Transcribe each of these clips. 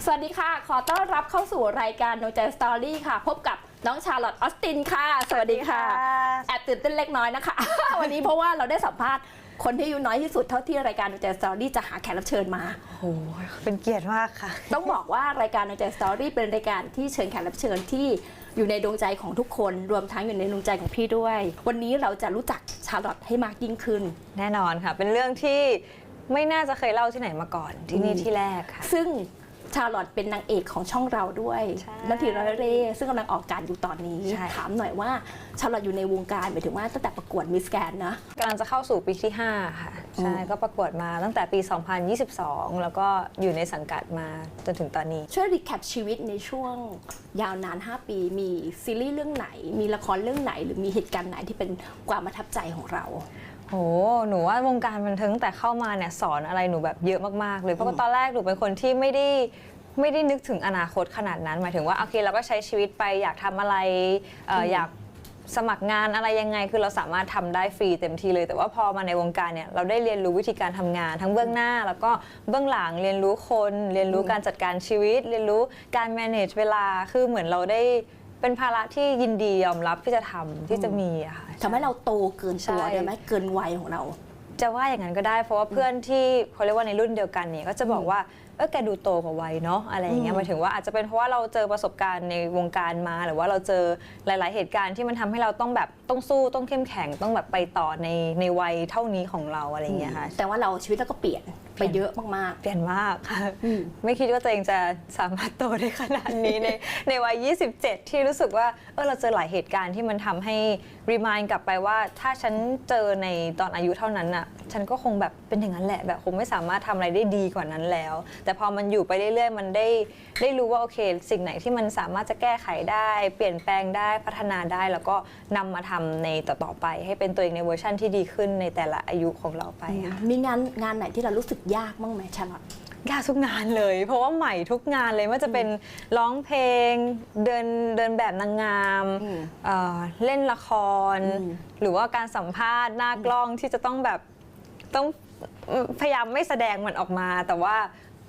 สวัสดีค่ะขอต้อนรับเข้าสู่รายการ Noใจ Story ค่ะพบกับน้องชาร์ลอตต์ออสตินค่ะสวัสดีค่ะแอบตื่นเต้นเล็กน้อยนะคะ วันนี้เพราะว่าเราได้สัมภาษณ์คนที่อายุน้อยที่สุดเท่าที่รายการ No ใจ Story จะหาแขกรับเชิญมาโอ้ยเป็นเกียรติมากค่ะต้องบอกว่ารายการ No ใจ Story เป็นรายการที่เชิญแขกรับเชิญที่อยู่ในดวงใจของทุกคนรวมทั้งอยู่ในดวงใจของพี่ด้วยวันนี้เราจะรู้จักชาร์ลอตต์ให้มากยิ่งขึ้นแน่นอนค่ะเป็นเรื่องที่ไม่น่าจะเคยเล่าที่ไหนมาก่อนที่นี่ที่แรกค่ะซึ่งชาร์ลอตต์เป็นนางเอกของช่องเราด้วยนัทธิราเร่ซึ่งกำลังออกการอยู่ตอนนี้ถามหน่อยว่าชาร์ลอตต์อยู่ในวงการหมายถึงว่าตั้งแต่ประกวดมิสแกรนด์นะกำลังจะเข้าสู่ปีที่5ค่ะใช่ก็ประกวดมาตั้งแต่ปี2022แล้วก็อยู่ในสังกัดมาจนถึงตอนนี้ช่วยรีแคปชีวิตในช่วงยาวนาน5ปีมีซีรีส์เรื่องไหนมีละครเรื่องไหนหรือมีเหตุการณ์ไหนที่เป็นความประทับใจของเราโอ้หนูว่าวงการบันเทิงแต่เข้ามาเนี่ยสอนอะไรหนูแบบเยอะมากๆเลยเพราะว่าตอนแรกหนูเป็นคนที่ไม่ได้นึกถึงอนาคตขนาดนั้นหมายถึงว่าโอเคเราก็ใช้ชีวิตไปอยากทำอะไรอยากสมัครงานอะไรยังไงคือเราสามารถทำได้ฟรีเต็มที่เลยแต่ว่าพอมาในวงการเนี่ยเราได้เรียนรู้วิธีการทำงานทั้งเบื้องหน้าแล้วก็เบื้องหลังเรียนรู้คนเรียนรู้การจัดการชีวิตเรียนรู้การ manage เวลาคือเหมือนเราได้เป็นภาระที่ยินดียอมรับที่จะทำที่จะมีอะค่ะทำให้เราโตเกินตัวได้ไหมเกินวัยของเราจะว่าอย่างนั้นก็ได้เพราะว่าเพื่อนที่เขาเรียกว่าในรุ่นเดียวกันเนี่ยก็จะบอกว่าแกดูโตกว่าวัยเนาะอะไรอย่างเงี้ยหมายถึงว่าอาจจะเป็นเพราะว่าเราเจอประสบการณ์ในวงการมาหรือว่าเราเจอหลายๆเหตุการณ์ที่มันทำให้เราต้องแบบต้องสู้ต้องเข้มแข็งต้องแบบไปต่อในวัยเท่านี้ของเราอะไรอย่างเงี้ยค่ะแต่ว่าเราชีวิตเราก็เปลี่ยนไปเยอะมากๆเปลี่ยนมากค่ะไม่คิดว่าตัวเองจะสามารถโตได้ขนาดนี้ในวัย27ที่รู้สึกว่าเราเจอหลายเหตุการณ์ที่มันทำให้รีมายด์กลับไปว่าถ้าฉันเจอในตอนอายุเท่านั้นน่ะฉันก็คงแบบเป็นอย่างนั้นแหละแบบคงไม่สามารถทำอะไรได้ดีกว่านั้นแล้วแต่พอมันอยู่ไปเรื่อยๆมันได้รู้ว่าโอเคสิ่งไหนที่มันสามารถจะแก้ไขได้เปลี่ยนแปลงได้พัฒนาได้แล้วก็นำมาทำในต่อไปให้เป็นตัวเองในเวอร์ชันที่ดีขึ้นในแต่ละอายุของเราไปค่ะมีงานไหนที่เรารู้สึกยากบ้างไหมชาร์ลอตต์ยากทุกงานเลยเพราะว่าใหม่ทุกงานเลยว่าจะเป็นร้องเพลงเดินแบบนางงามเล่นละครหรือว่าการสัมภาษณ์หน้ากล้องที่จะต้องแบบต้องพยายามไม่แสดงมันออกมาแต่ว่า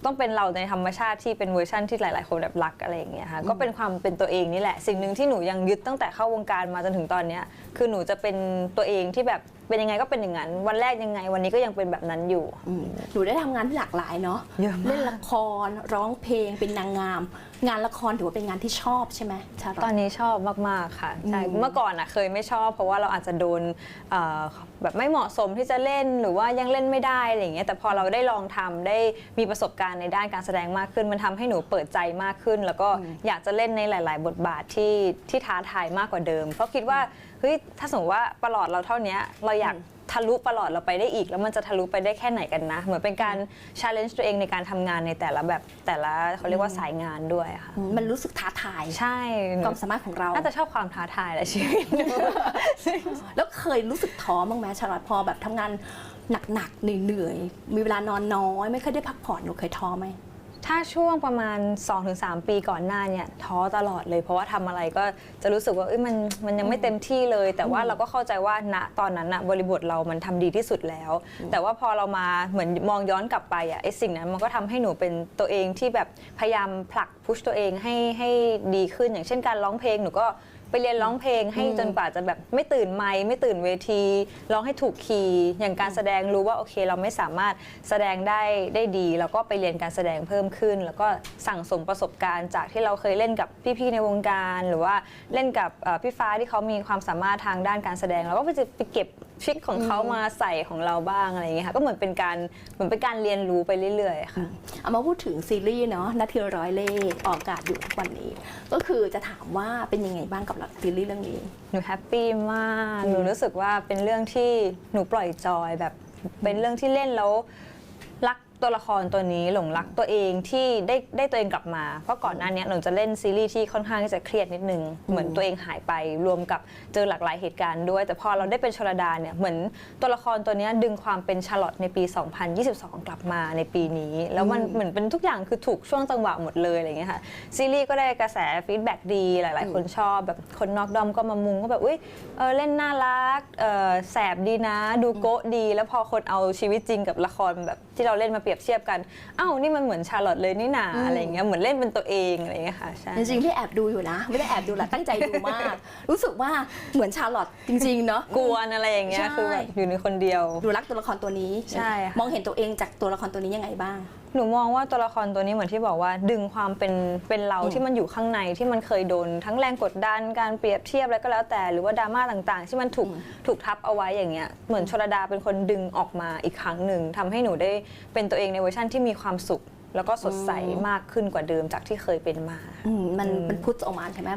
ต้องเป็นเราในธรรมชาติที่เป็นเวอร์ชั่นที่หลายๆคนแบบรักอะไรอย่างเงี้ยค่ะก็เป็นความเป็นตัวเองนี่แหละสิ่งหนึ่งที่หนูยังยึดตั้งแต่เข้าวงการมาจนถึงตอนนี้คือหนูจะเป็นตัวเองที่แบบเป็นยังไงก็เป็นอย่างนั้นวันแรกยังไงวันนี้ก็ยังเป็นแบบนั้นอยู่หนูได้ทำงานที่หลากหลายเนาะเล่นละครร้องเพลงเป็นนางงามงานละครถือว่าเป็นงานที่ชอบใช่ไหมชาร์ลอตต์ตอนนี้ชอบมากๆค่ะใช่เมื่อก่อนเคยไม่ชอบเพราะว่าเราอาจจะโดนแบบไม่เหมาะสมที่จะเล่นหรือว่ายังเล่นไม่ได้อะไรอย่างเงี้ยแต่พอเราได้ลองทำได้มีประสบการณ์ในด้านการแสดงมากขึ้นมันทำให้หนูเปิดใจมากขึ้นแล้วก็อยากจะเล่นในหลายๆบทบาทที่ท้าทายมากกว่าเดิมเพราะคิดว่าเฮ้ยถ้าสมมติว่าประหลอดเราเท่านี้เราอยากทะลุประหลอดเราไปได้อีกแล้วมันจะทะลุไปได้แค่ไหนกันนะเหมือนเป็นการ challenge ตัวเองในการทำงานในแต่ละแบบแต่ละเขาเรียกว่าสายงานด้วยค่ะมันรู้สึกท้าทายใช่ความสามารถของเราน่าจะชอบความท้าทายแหละชีวิตแล้วเคยรู้สึกท้อบ้างไหมชาร์ลอตต์พอแบบทำงานหนักๆเหนื่อยๆมีเวลานอนน้อยไม่เคยได้พักผ่อนหนูเคยท้อไหมถ้าช่วงประมาณ 2-3 ปีก่อนหน้าเนี่ยท้อตลอดเลยเพราะว่าทำอะไรก็จะรู้สึกว่ามันยังไม่เต็มที่เลยแต่ว่าเราก็เข้าใจว่าณตอนนั้นบริบทเรามันทำดีที่สุดแล้วแต่ว่าพอเรามาเหมือนมองย้อนกลับไปไอ้สิ่งนั้นมันก็ทำให้หนูเป็นตัวเองที่แบบพยายามผลักพุชตัวเองให้ดีขึ้นอย่างเช่นการร้องเพลงหนูก็ไปเรียนร้องเพลงให้จนกว่าจะแบบไม่ตื่นไมค์ไม่ตื่นเวทีร้องให้ถูกคีย์อย่างการแสดงรู้ว่าโอเคเราไม่สามารถแสดงได้ดีแล้วก็ไปเรียนการแสดงเพิ่มขึ้นแล้วก็สั่งสมประสบการณ์จากที่เราเคยเล่นกับพี่ๆในวงการหรือว่าเล่นกับพี่ฟ้าที่เขามีความสามารถทางด้านการแสดงแล้วก็จะไปเก็บทริคของเขามาใส่ของเราบ้างอะไรอย่างเงี้ยค่ะก็เหมือนเป็นการเรียนรู้ไปเรื่อยๆค่ะเอามาพูดถึงซีรีส์เนาะนัทธิร้อยเล่ห์ออกอากาศอยู่ทุกวันนี้ก็คือจะถามว่าเป็นยังไงบ้างกับซีรีส์เรื่องนี้หนูแฮปปี้มากหนูรู้สึกว่าเป็นเรื่องที่หนูปล่อยจอยแบบเป็นเรื่องที่เล่นแล้วรักตัวละครตัวนี้หลงรักตัวเองที่ได้ตัวเองกลับมาเพราะก่อนหน้านี้หนูจะเล่นซีรีส์ที่ค่อนข้างที่จะเครียดนิดนึงเหมือนตัวเองหายไปรวมกับเจอหลากหลายเหตุการณ์ด้วยแต่พอเราได้เป็นชลดาเนี่ยเหมือนตัวละครตัวนี้ดึงความเป็นชาร์ลอตต์ในปี2022กลับมาในปีนี้แล้วมันเหมือนเป็นทุกอย่างคือถูกช่วงจังหวะหมดเลยอะไรอย่างเงี้ยค่ะซีรีส์ก็ได้กระแสฟีดแบ็กดีหลายๆคนชอบแบบคนนอกดอมก็มามุงก็แบบอุ้ยเล่นน่ารักแสบดีนะดูโก๊ะดีแล้วพอคนเอาชีวิตจริงกับละครแบบที่เราเล่นมาเปรียบ รียบเทียบกันอ้าวนี่มันเหมือนชาร์ลอตเลยนี่นาอะไรเงี้ยเหมือนเล่นเป็นตัวเองอะไรเงี้ยค่ะใช่จริงๆพี่แอบดูอยู่นะไม่ได้แอบดูแหละตั้งใจดูมาก รู้สึกว่าเหมือนชาร์ลอตจริงๆเนาะกวนอะไรอย่างเงี้ยคือแบบอยู่ในคนเดียวดูรักตัวละครตัวนี้ ใช่ค่ะ มองเห็นตัวเองจากตัวละครตัวนี้ยังไงบ้างหนูมองว่าตัวละครตัวนี้เหมือนที่บอกว่าดึงความเป็นเราที่มันอยู่ข้างในที่มันเคยโดนทั้งแรงกดดันการเปรียบเทียบอะไรก็แล้วแต่หรือว่าดราม่าต่างๆ ที่มันถูกทับเอาไว้อย่างเงี้ยเหมือนชลดาเป็นคนดึงออกมาอีกครั้งหนึ่งทำให้หนูได้เป็นตัวเองในเวอร์ชันที่มีความสุขแล้วก็สดใสมากขึ้นกว่าเดิมจากที่เคยเป็นมามันพุทธออกมาใช่ไหม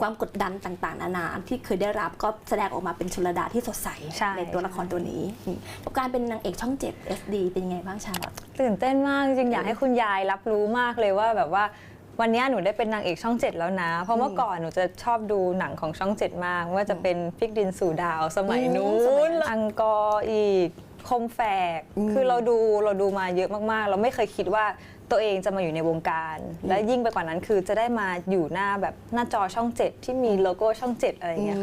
ความกดดันต่างๆนานาที่เคยได้รับก็แสดงออกมาเป็นชลดาที่สดใสในตัวละครตัวนี้กับการเป็นนางเอกช่อง 7 SD เป็นยังไงบ้างชาลอตตื่นเต้นมากจริงๆอยากให้คุณยายรับรู้มากเลยว่าแบบว่าวันนี้หนูได้เป็นนางเอกช่อง 7แล้วนะเพราะเมื่อก่อนหนูจะชอบดูหนังของช่อง 7 มากว่าจะเป็นพลิกดินสู่ดาวสมัยนู้นอังกอร์อีกคมแฝกคือเราดูมาเยอะมากๆเราไม่เคยคิดว่าตัวเองจะมาอยู่ในวงการและยิ่งไปกว่านั้นคือจะได้มาอยู่หน้าแบบหน้าจอช่อง 7ที่มีโลโก้ช่อง 7อะไรอย่างเงี้ย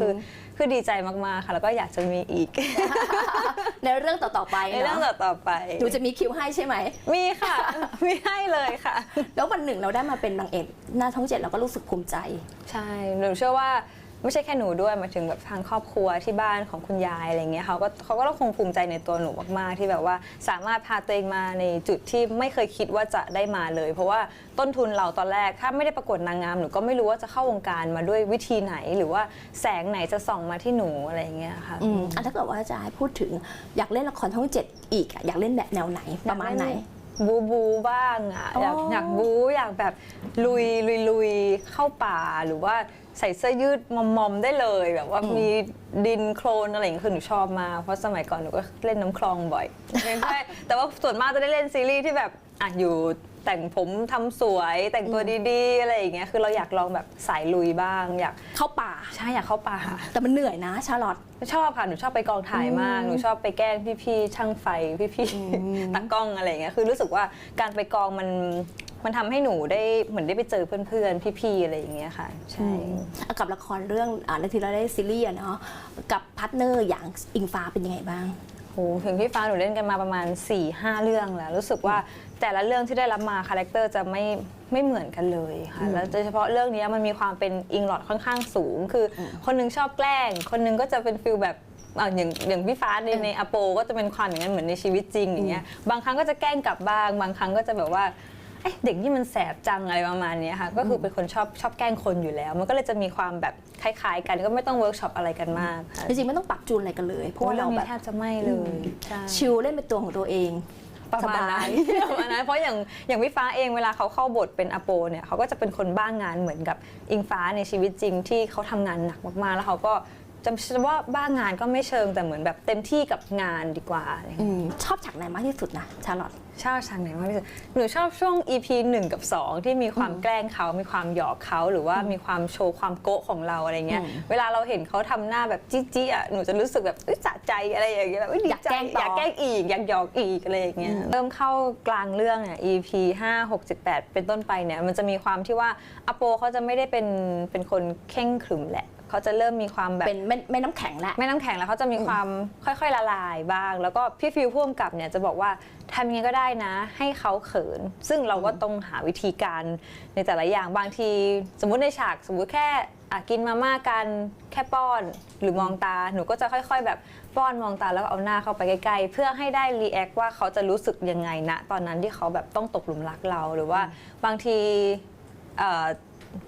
คือดีใจมากๆค่ะแล้วก็อยากจะมีอีกในเรื่องต่อๆไปในเรื่องต่อไปหนูจะมีคิวให้ใช่ไหมมีค่ะมีให้เลยค่ะแล้ววันหนึ่งเราได้มาเป็นนางเอกหน้าช่อง 7เราก็รู้สึกภูมิใจใช่หนูเชื่อว่าไม่ใช่แค่หนูด้วยมาถึงแบบทางครอบครัวที่บ้านของคุณยายอะไรเงี้ยเขาก็ต้องคงภูมิใจในตัวหนูมากๆที่แบบว่าสามารถพาตัวเองมาในจุดที่ไม่เคยคิดว่าจะได้มาเลยเพราะว่าต้นทุนเราตอนแรกถ้าไม่ได้ประกวดนางงามหนูก็ไม่รู้ว่าจะเข้าวงการมาด้วยวิธีไหนหรือว่าแสงไหนจะส่องมาที่หนูอะไรเงี้ยค่ะถ้าเกิดว่าจะให้พูดถึงอยากเล่นละครช่อง 7อีกอยากเล่นแบบแนวไหนประมาณไหนบูบ้างอ่ะอยากบูอยากแบบลุยเข้าป่าหรือว่าใส่เสื้อยืดมอมๆได้เลยแบบว่ามีดินโคลนอะไรอย่างเงี้ยคือหนูชอบมากเพราะสมัยก่อนหนูก็เล่นน้ำคลองบ่อยใช่แต่ว่าส่วนมากจะได้เล่นซีรีส์ที่แบบอยู่แต่งผมทำสวยแต่งตัวดีๆอะไรอย่างเงี้ยคือเราอยากลองแบบสายลุยบ้างอยากเข้าป่าใช่อยากเข้าป่าแต่มันเหนื่อยนะชาร์ลอตชอบค่ะหนูชอบไปกองถ่ายมากหนูชอบไปแกล้งพี่ๆช่างไฟพี่ๆตากล้องอะไรอย่างเงี้ยคือรู้สึกว่าการไปกองมันทำให้หนูได้เหมือนได้ไปเจอเพื่อนๆพี่ๆอะไรอย่างเงี้ยค่ะใช่กับละครเรื่องนาทีเราได้ซีรีส์เนาะกับพาร์ทเนอร์อย่างอิงฟ้าเป็นยังไงบ้างโหถึงพี่ฟ้าหนูเล่นกันมาประมาณ 4-5 เรื่องแล้วรู้สึกว่าแต่ละเรื่องที่ได้รับมาคาแรคเตอร์จะไม่เหมือนกันเลยค่ะแล้วโดยเฉพาะเรื่องนี้มันมีความเป็นอิงลอดค่อนข้างสูงคือคนนึงชอบแกล้งคนนึงก็จะเป็นฟิลแบบอย่างพี่ฟ้าในอโปก็จะเป็นความอย่างนั้นเหมือนในชีวิตจริงอย่างเงี้ยบางครั้งก็จะแกล้งกลับบ้างบางครั้งก็จะแบบว่าเด็กนี่มันแสบจังอะไรประมาณนี้ค่ะก็คือเป็นคนชอบแกล้งคนอยู่แล้วมันก็เลยจะมีความแบบคล้ายๆกันก็ไม่ต้องเวิร์กช็อปอะไรกันมากจริงๆไม่ต้องปรับจูนอะไรกันเลยเพราะว่าเราแบบแทบจะไม่เลยชิลเล่นเป็นตัวของตัวเองประมาณนั้นเพราะอย่างพี่ฟ้าเองเวลาเขาเข้าบทเป็นอโปเนี่ยเขาก็จะเป็นคนบ้างงานเหมือนกับอิงฟ้าในชีวิตจริงที่เขาทำงานหนักมากๆแล้วเขาก็จะว่าบ้างงานก็ไม่เชิงแต่เหมือนแบบเต็มที่กับงานดีกว่าชอบฉากไหนมากที่สุดนะชาร์ลอตชอบฉากไหนมากที่สุดหนูชอบช่วง EP 1 กับ 2ที่มีความแกล้งเขามีความหยอกเขาหรือว่ามีความโชว์ความโก๊ะของเราอะไรเงี้ยเวลาเราเห็นเขาทำหน้าแบบจี้ๆอ่ะหนูจะรู้สึกแบบสะใจอะไรอย่างเงี้ยแบบอยากแกล้งอีกอยากหยอกอีกอะไรอย่างเงี้ยเริ่มเข้ากลางเรื่องเนี่ย EP 5 6 7 8เป็นต้นไปเนี่ยมันจะมีความที่ว่าอโปเขาจะไม่ได้เป็นคนเข่งขรึมแหละเขาจะเริ่มมีความแบบเป็นแม่น้ำแข็งแล้วแม่น้ำแข็งแล้วเขาจะมีความค่อยๆละลายบ้างแล้วก็พี่ฟิลผู้กำกับเนี่ยจะบอกว่าทำยังไงก็ได้นะให้เขาเขินซึ่งเราก็ต้องหาวิธีการในแต่ละอย่างบางทีสมมุติในฉากสมมุติแค่กินมาม่ากันแค่ป้อนหรือมองตาหนูก็จะค่อยๆแบบป้อนมองตาแล้วเอาหน้าเข้าไปใกล้ๆเพื่อให้ได้รีแอคว่าเขาจะรู้สึกยังไงณตอนนั้นที่เขาแบบต้องตกหลุมรักเราหรือว่าบางที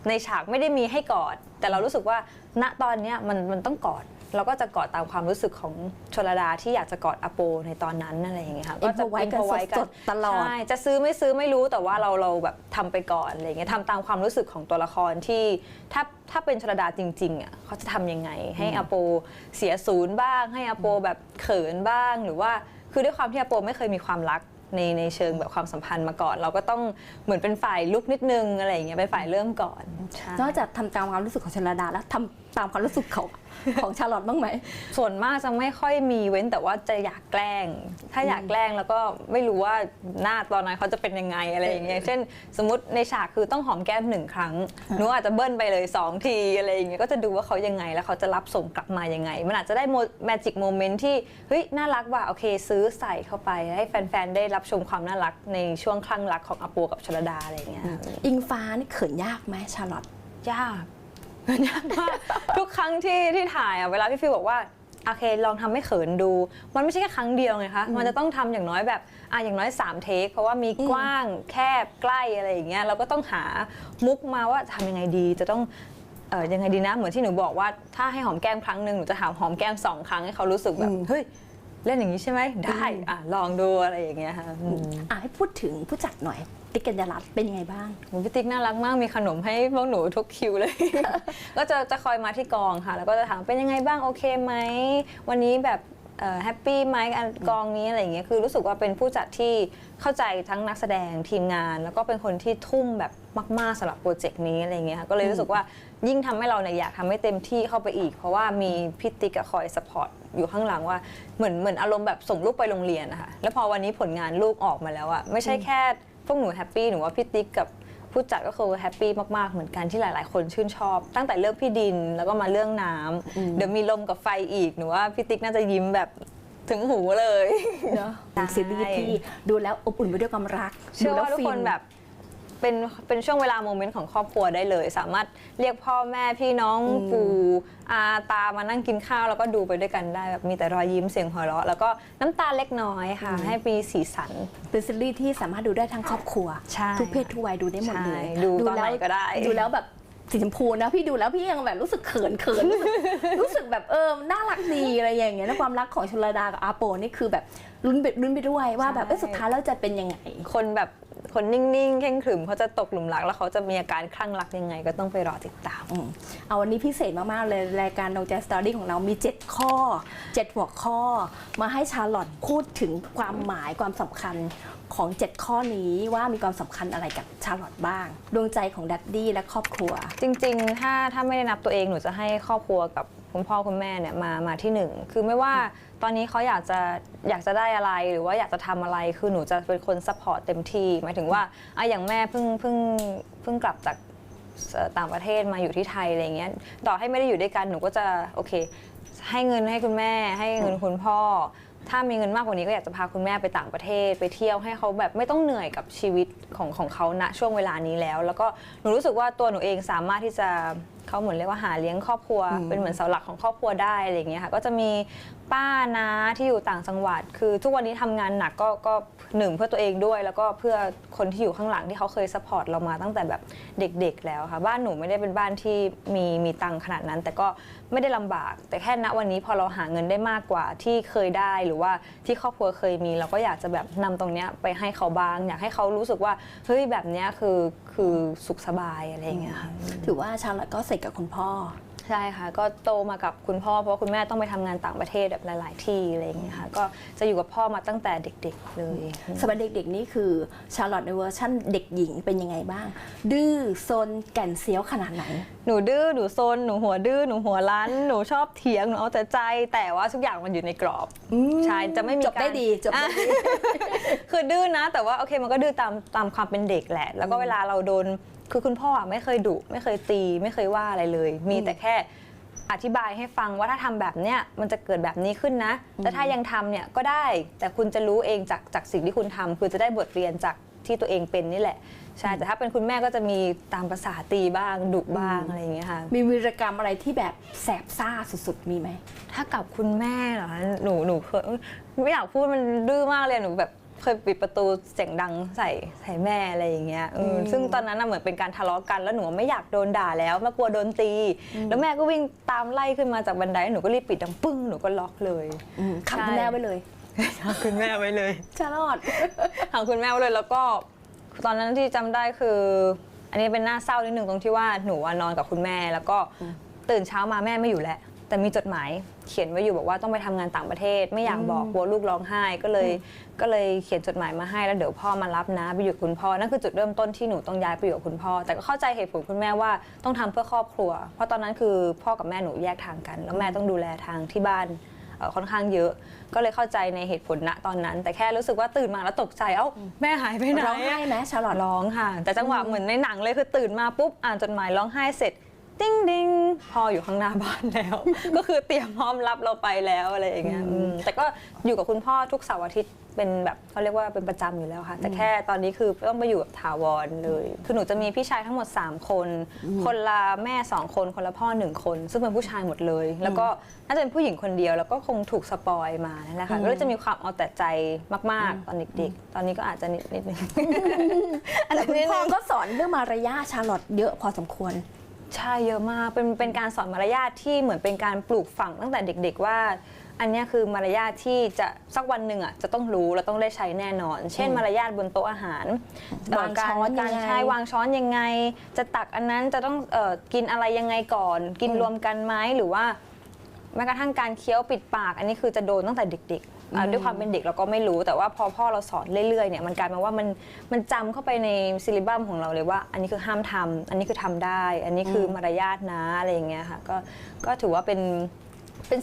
ในฉากไม่ได้มีให้กอดแต่เรารู้สึกว่าณตอนนี้มันต้องกอดเราก็จะกอดตามความรู้สึกของชลดาที่อยากจะกอดอโปในตอนนั้นอะไรอย่างเงี้ยค่ะก็จะไว้กันสดตลอดใช่จะซื้อไม่รู้แต่ว่าเราแบบทำไปก่อนอะไรเงี้ยทำตามความรู้สึกของตัวละครที่ถ้าเป็นชลดาจริงๆอ่ะเขาจะทำยังไงให้อโปเสียศูนย์บ้างให้อโปแบบเขินบ้างหรือว่าคือด้วยความที่อโปไม่เคยมีความรักในเชิงแบบความสัมพันธ์มาก่อนเราก็ต้องเหมือนเป็นฝ่ายลุกนิดนึงอะไรอย่างเงี้ยเป็นฝ่ายเริ่มก่อนนอกจากทำตามความรู้สึกของชลดาแล้วท ตามความรู้สึกของชาลอตบ้างไหม ส่วนมากจะไม่ค่อยมีเว้นแต่ว่าจะอยากแกล้ง ถ้าอยากแกล้งแล้วก็ไม่รู้ว่าหน้าตอนนั้นเขาจะเป็นยังไงอะไรอย่างเงี้ยเช่นสมมติในฉากคือต้องหอมแก้ม1 ครั้งหนูอาจจะเบิ้ลไปเลย2 ทีอะไรอย่างเงี้ยก็จะดูว่าเขายังไงแล้วเขาจะรับส่งกลับมายังไงมันอาจจะได้แมจิกโมเมนต์ที่เฮ้ยน่ารักว่ะโอเคซื้อใส่เข้าไปให้แฟนๆได้รับชมความน่ารักในช่วงคลั่งรักของอาปัวกับชลดาอะไรอย่างเงี้ย อิงฟ้านี่เขินยากไหมชาลอต ยากยากมากทุกครั้งที่ถ่ายอ่ะเวลาพี่ฟิวบอกว่าโอเคลองทำให้เขินดู มันไม่ใช่แค่ครั้งเดียวไงคะมันจะต้องทำอย่างน้อยแบบอย่างน้อย3 เทคเพราะว่ามีกว้างแคบใกล้อะไรอย่างเงี้ยเราก็ต้องหามุกมาว่าทำยังไงดีจะต้องยังไงดีนะเหมือนที่หนูบอกว่าถ้าให้หอมแก้มครั้งหนึ่งหนูจะหอมแก้ม2 ครั้งให้เขารู้สึกแบบเฮ้ยเล่นอย่างนี้ใช่ไหมได้ลองดูอะไรอย่างเงี้ยค่ะ ให้พูดถึงผู้จัดหน่อยติ๊กกัญญารัตน์เป็นยังไงบ้าง พี่ติ๊กน่ารักมากมีขนมให้พวกหนูทุกคิวเลย ก็จะคอยมาที่กองค่ะแล้วก็จะถามเป็นยังไงบ้างโอเคไหมวันนี้แบบแฮปปี้ไหมกองนี้อะไรอย่างเงี้ยคือรู้สึกว่าเป็นผู้จัดที่เข้าใจทั้งนักแสดงทีมงาน แล้วก็เป็นคนที่ทุ่มแบบมากๆสำหรับโปรเจกต์นี้อะไรอย่างเงี้ยค่ะก็เลยรู้สึกว่ายิ่งทำให้เราเนี่ยอยากทำให้เต็มที่เข้าไปอีก เพราะว่ามีพี่ติ๊กคอยสปอร์ตอยู่ข้างหลังว่าเหมือนอารมณ์แบบส่งลูกไปโรงเรียนนะคะแล้วพอวันนี้ผลงานลูกออกมาแล้วอะไม่ใช่แค่พวกหนูแฮปปี้หนูว่าพี่ติ๊กกับผู้จัดก็คือแฮปปี้มากๆเหมือนกันที่หลายๆ คนชื่นชอบ ตั้งแต่เรื่องพี่ดินแล้วก็มาเรื่องน้ำเดี๋ยวมีลมกับไฟอีกหนูว่าพี่ติ๊กน่าจะยิ้มแบบถึงหูเลยเนาะเป็นซีรีส์ที่ดูแล้วอบอุ่นไปด้วยความรัก เชื่อว่าทุกคนแบบเป็นช่วงเวลาโมเมนต์ของครอบครัวได้เลย สามารถเรียกพ่อแม่พี่น้องปู่อาตามานั่งกินข้าวแล้วก็ดูไปด้วยกันได้แบบมีแต่รอยยิ้มเสียงหัวเราะแล้วก็น้ำตาเล็กน้อยค่ะให้มีสีสันเป็นซีรีส์ที่สามารถดูได้ทั้งครอบครัวทุกเพศทุกวัยดูได้หมดเลยดูตอนไหนก็ได้ดูแล้วแบบสีชมพูนะพี่ดูแล้วพี่ยังแบบรู้สึกเขินรู้สึกแบบน่ารักดีอะไรอย่างเงี้ยแล้วความรักของชลดากับอาโปนี่คือแบบลุ้นไปด้วยว่าแบบสุดท้ายแล้วจะเป็นยังไงคนนิ่งๆเข่งขรึมเขาจะตกหลุมรักแล้วเขาจะมีอาการคลั่งรักยังไงก็ต้องไปรอติดตามเอาวันนี้พิเศษมากๆเลยรายการ No Jazz Story ของเรามี7 ข้อ 7 หัวข้อมาให้ชาร์ลอตพูดถึงความหมายความสำคัญของ7 ข้อนี้ว่ามีความสำคัญอะไรกับชาร์ลอตบ้างดวงใจของดัดดี้และครอบครัวจริงๆถ้าไม่ได้นับตัวเองหนูจะให้ครอบครัวกับคุณพ่อคุณแม่เนี่ยมาที่1คือไม่ว่าตอนนี้เขาอยากจะได้อะไรหรือว่าอยากจะทำอะไรคือหนูจะเป็นคนซัพพอร์ตเต็มที่หมายถึงว่าอย่างแม่เพิ่งกลับจากต่างประเทศมาอยู่ที่ไทยอะไรเงี้ยต่อให้ไม่ได้อยู่ด้วยกันหนูก็จะโอเคให้เงินให้คุณแม่ให้เงินคุณพ่อถ้ามีเงินมากกว่านี้ก็อยากจะพาคุณแม่ไปต่างประเทศไปเที่ยวให้เขาแบบไม่ต้องเหนื่อยกับชีวิตของเขาณช่วงเวลานี้แล้วก็หนูรู้สึกว่าตัวหนูเองสามารถที่จะเขาเหมือนเรียกว่าหาเลี้ยงครอบครัวเป็นเหมือนเสาหลักของครอบครัวได้อะไรอย่างเงี้ยค่ะก็จะมีป้าน้าที่อยู่ต่างจังหวัดคือทุกวันนี้ทำงานหนักก็1เพื่อตัวเองด้วยแล้วก็เพื่อคนที่อยู่ข้างหลังที่เขาเคยซัพพอร์ตเรามาตั้งแต่แบบเด็กๆแล้วค่ะบ้านหนูไม่ได้เป็นบ้านที่มีตังค์ขนาดนั้นแต่ก็ไม่ได้ลำบากแต่แค่ณวันนี้พอเราหาเงินได้มากกว่าที่เคยได้หรือว่าที่ครอบครัวเคยมีเราก็อยากจะแบบนำตรงเนี้ยไปให้เขาบ้างอยากให้เขารู้สึกว่าเฮ้ยแบบเนี้ยคือสุขสบายอะไรอย่างเงี้ยค่ะถือว่าชาร์ลอตก็เสร็จกับคุณพ่อใช่ค่ะก็โตมากับคุณพ่อเพราะคุณแม่ต้องไปทำงานต่างประเทศแบบหลายๆที่อะไรอย่างเงี้ยค่ะก็จะอยู่กับพ่อมาตั้งแต่เด็กๆเลยสมัยเด็กๆนี่คือชาร์ลอตในเวอร์ชั่นเด็กหญิงเป็นยังไงบ้างดื้อซนแก่นเซียวขนาดไหนหนูดื้อหนูซนหนูหัวดื้อหนูหัวรั้นหนูชอบเถียงหนูเอาแต่ใจแต่ว่าทุกอย่างมันอยู่ในกรอบใช่จะไม่มีจบได้ดีคือดื้อนะแต่ว่าโอเคมันก็ดื้อตามความเป็นเด็กแหละแล้วก็เวลาเราโดนคือคุณพ่อไม่เคยดุไม่เคยตีไม่เคยว่าอะไรเลยมีแต่แค่อธิบายให้ฟังว่าถ้าทำแบบเนี้ยมันจะเกิดแบบนี้ขึ้นนะแต่ถ้ายังทำเนี่ยก็ได้แต่คุณจะรู้เองจากสิ่งที่คุณทำคือจะได้บทเรียนจากที่ตัวเองเป็นนี่แหละใช่แต่ถ้าเป็นคุณแม่ก็จะมีตามภาษาตีบ้างดุบ้างอะไรอย่างเงี้ยค่ะมีวีรกรรมอะไรที่แบบแสบซ่าสุดๆมีไหมถ้ากับคุณแม่เหรอหนูเคยไม่อยากพูดมันดื้อมากเลยหนูแบบเคยปิดประตูเสียงดังใส่แม่อะไรอย่างเงี้ยซึ่งตอนนั้นเหมือนเป็นการทะเลาะกันแล้วหนูไม่อยากโดนด่าแล้วมากลัวโดนตีแล้วแม่ก็วิ่งตามไล่ขึ้นมาจากบันไดหนูก็รีบปิดดังปึ้งหนูก็ล็อกเลยขังคุณแม่ไว้เลยคุณแม่ไว้เลยชาร์ลอตขังคุณแม่ไว้เลยแล้วก็ตอนนั้นที่จำได้คืออันนี้เป็นหน้าเศร้านิดนึงตรงที่ว่าหนูนอนกับคุณแม่แล้วก็ตื่นเช้ามาแม่ไม่อยู่แล้วแ แต่มีจดหมายเขียนไว้อยู่บอกว่าต้องไปทำงานต่างประเทศไม่อยากบอกกลัวลูกร้องไห้ก็เลยเขียนจดหมายมาให้แล้วเดี๋ยวพ่อมารับนะไปอยู่กับคุณพ่อนั่นคือจุดเริ่มต้นที่หนูต้องย้ายไปอยู่กับคุณพ่อแต่ก็เข้าใจเหตุผลคุณแม่ว่าต้องทำเพื่อครอบครัวเพราะตอนนั้นคือพ่อกับแม่หนูแยกทางกันแล้วแม่ต้องดูแลทางที่บ้านค่อนข้างเยอะก็เลยเข้าใจในเหตุผลณตอนนั้นแต่แค่รู้สึกว่าตื่นมาแล้วตกใจแม่หายไปไหน ร้องไห้ไหมชาลอต ร้องค่ะแต่จังหวะเหมือนในหนังเลยคือตื่นมาปุ๊บอ่านจดหมายร้องไห้เสร็จติ้งดิ้งพออยู่ข้างหน้าบ้านแล้ว ก็คือเตรียมพร้อมรับเราไปแล้วอะไรอย่างเงี้ยแต่ก็อยู่กับคุณพ่อทุกเสาร์อาทิตย์เป็นแบบเขาเรียกว่าเป็นประจำอยู่แล้วค่ะแต่แค่ตอนนี้คือต้องไปอยู่กับถาวรเลยคือหนูจะมีพี่ชายทั้งหมด3คนคนละแม่2คนคนละพ่อ1คนซึ่งเป็นผู้ชายหมดเลยแล้วก็น่าจะเป็นผู้หญิงคนเดียวแล้วก็คงถูกสปอยมานั่นแหละค่ะก็เลยจะมีความเอาแต่ใจมากๆตอนเด็กๆตอนนี้ก็อาจจะนิดนึง แต่คุณพ่อก็สอนเรื่องมารยาทชาลอตเยอะพอสมควรใช่เยอะมากเป็นการสอนมารยาทที่เหมือนเป็นการปลูกฝังตั้งแต่เด็กๆว่าอันนี้คือมารยาทที่จะสักวันหนึ่งอ่ะจะต้องรู้และต้องได้ใช้แน่นอน เช่นมารยาทบนโต๊ะอาหารวางช้อนยังไง ใช้วางช้อนยังไงจะตักอันนั้นจะต้องกินอะไรยังไงก่อนกินรวมกันไหมหรือว่าแม้กระทั่งการเคี้ยวปิดปากอันนี้คือจะโดนตั้งแต่เด็กๆด้วยความเป็นเด็กเราก็ไม่รู้แต่ว่าพอพ่อเราสอนเรื่อยๆเนี่ยมันกลายมาว่ามันจำเข้าไปในซิลิบัมของเราเลยว่าอันนี้คือห้ามทำอันนี้คือทำได้อันนี้คือมารยาทนะอะไรอย่างเงี้ยค่ะก็ถือว่าเป็น